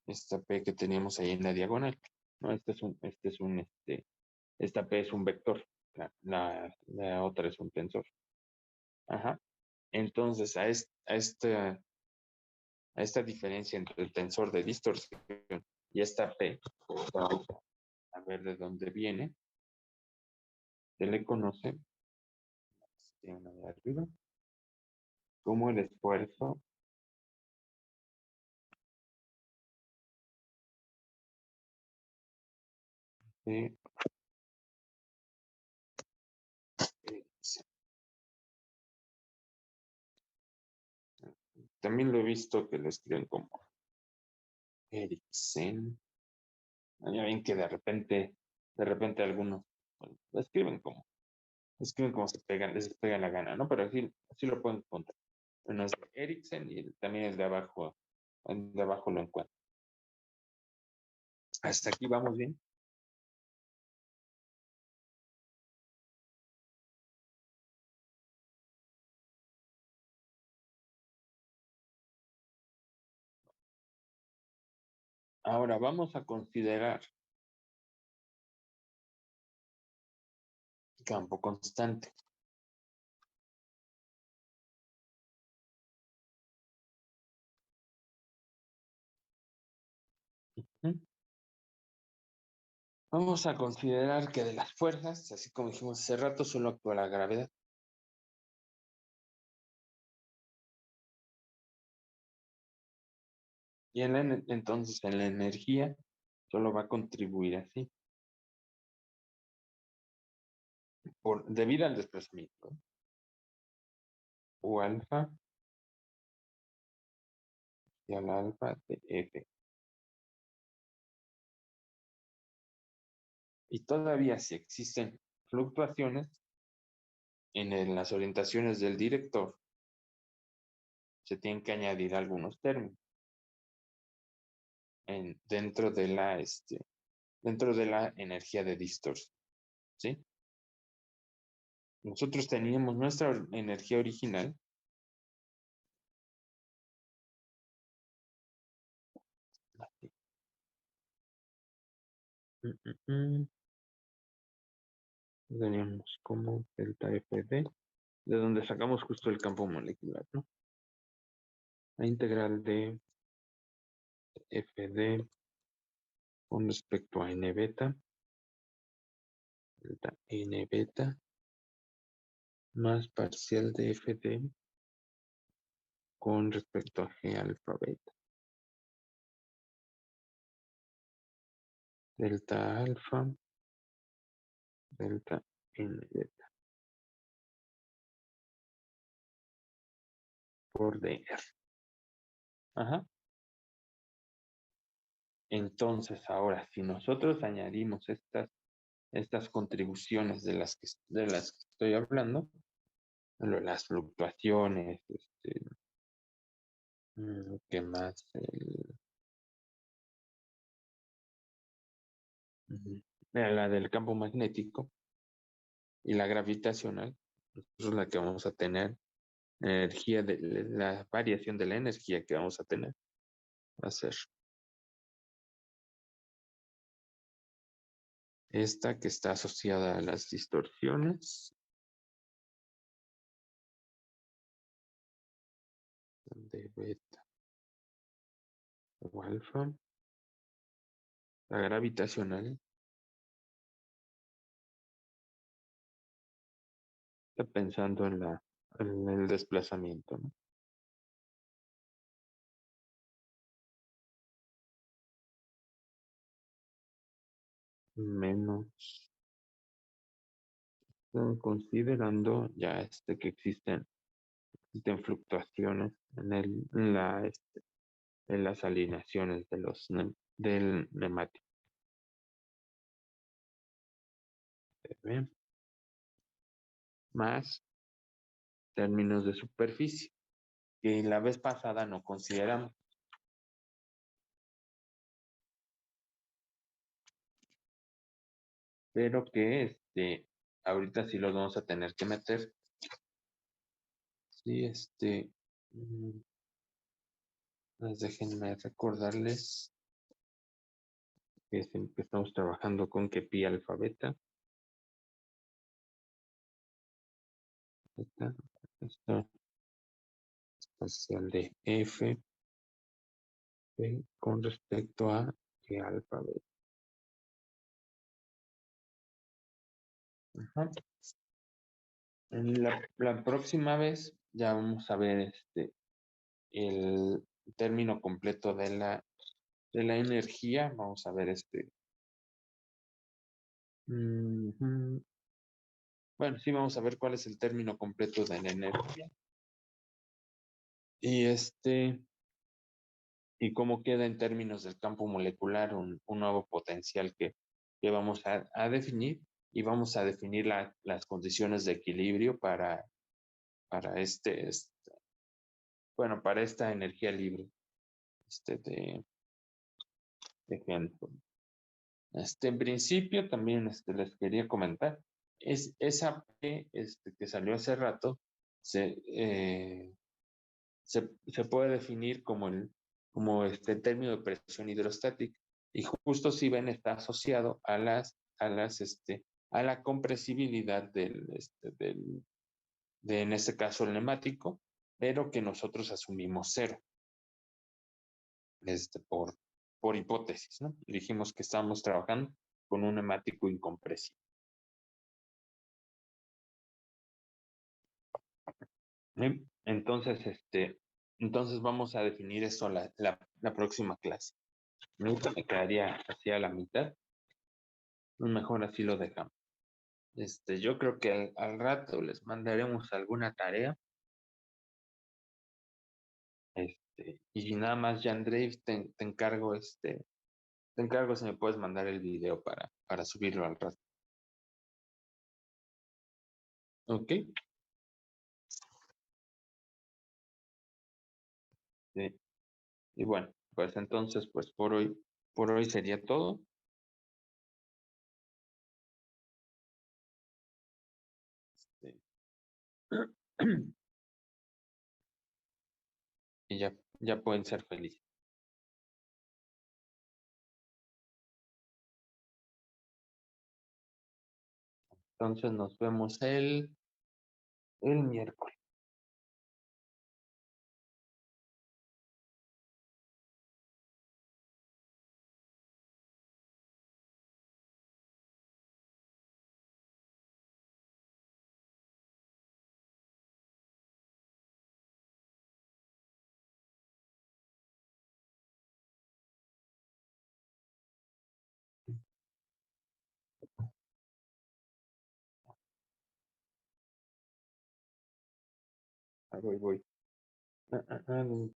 A: Esta P que teníamos ahí en la diagonal. No, esta P es un vector. La otra es un tensor. Ajá. Entonces, a esta diferencia entre el tensor de distorsión y esta P, vamos a ver de dónde viene. Se le conoce, una de arriba, como el esfuerzo de Eriksen. También lo he visto que lo escriben como Eriksen. Ya ven que de repente algunos bueno, lo escriben como les pega la gana, ¿no? Pero así lo pueden encontrar. Bueno, es de Eriksen y también el de abajo lo encuentro. Hasta aquí vamos bien. Ahora vamos a considerar campo constante. ¿Mm? Vamos a considerar que de las fuerzas, así como dijimos hace rato, solo actúa la gravedad. Y entonces en la energía solo va a contribuir así, debido al desplazamiento. U alfa y al alfa de F. Y todavía si existen fluctuaciones en las orientaciones del director, se tienen que añadir algunos términos dentro dentro de la energía de distorsión, ¿sí? Nosotros teníamos nuestra energía original. Teníamos como delta FD, de donde sacamos justo el campo molecular, ¿no? La integral de FD con respecto a N beta, delta N beta, más parcial de FD con respecto a G alfa beta. Delta alfa, delta N beta. Por DR. Ajá. Entonces, ahora, si nosotros añadimos estas contribuciones de las que estoy hablando, las fluctuaciones, ¿qué más? La del campo magnético y la gravitacional, es la que vamos a tener, energía la variación de la energía que vamos a tener, va a ser esta que está asociada a las distorsiones de beta o alfa, la gravitacional, está pensando en el desplazamiento, ¿no? Menos, considerando ya que existen fluctuaciones en las alineaciones del neumático. ¿Ve? Más términos de superficie, que la vez pasada no consideramos. Pero que ahorita sí los vamos a tener que meter Sí, pues déjenme recordarles que estamos trabajando con que pi alfa beta. Esta parcial de f con respecto a que alfa beta. Ajá. En la próxima vez ya vamos a ver el término completo de la energía. Vamos a ver ujú. Bueno, sí, vamos a ver cuál es el término completo de la energía. Y y cómo queda en términos del campo molecular un nuevo potencial que vamos a definir, y vamos a definir las condiciones de equilibrio para bueno, para esta energía libre, este de Hanson. En principio también les quería comentar, esa P que salió hace rato, se, se puede definir como este término de presión hidrostática, y justo si ven está asociado a la compresibilidad en este caso el neumático, pero que nosotros asumimos cero, por hipótesis, ¿no? Dijimos que estábamos trabajando con un neumático incompresible. ¿Sí? Entonces vamos a definir eso la próxima clase. Ahorita me quedaría así a la mitad. Mejor así lo dejamos. Yo creo que al rato les mandaremos alguna tarea. Y nada más, Yandrave, te encargo si me puedes mandar el video para subirlo al rato. ¿Ok? Sí. Y bueno, pues entonces, pues por hoy sería todo. Este, y ya pueden ser felices. Entonces nos vemos el miércoles. Voy.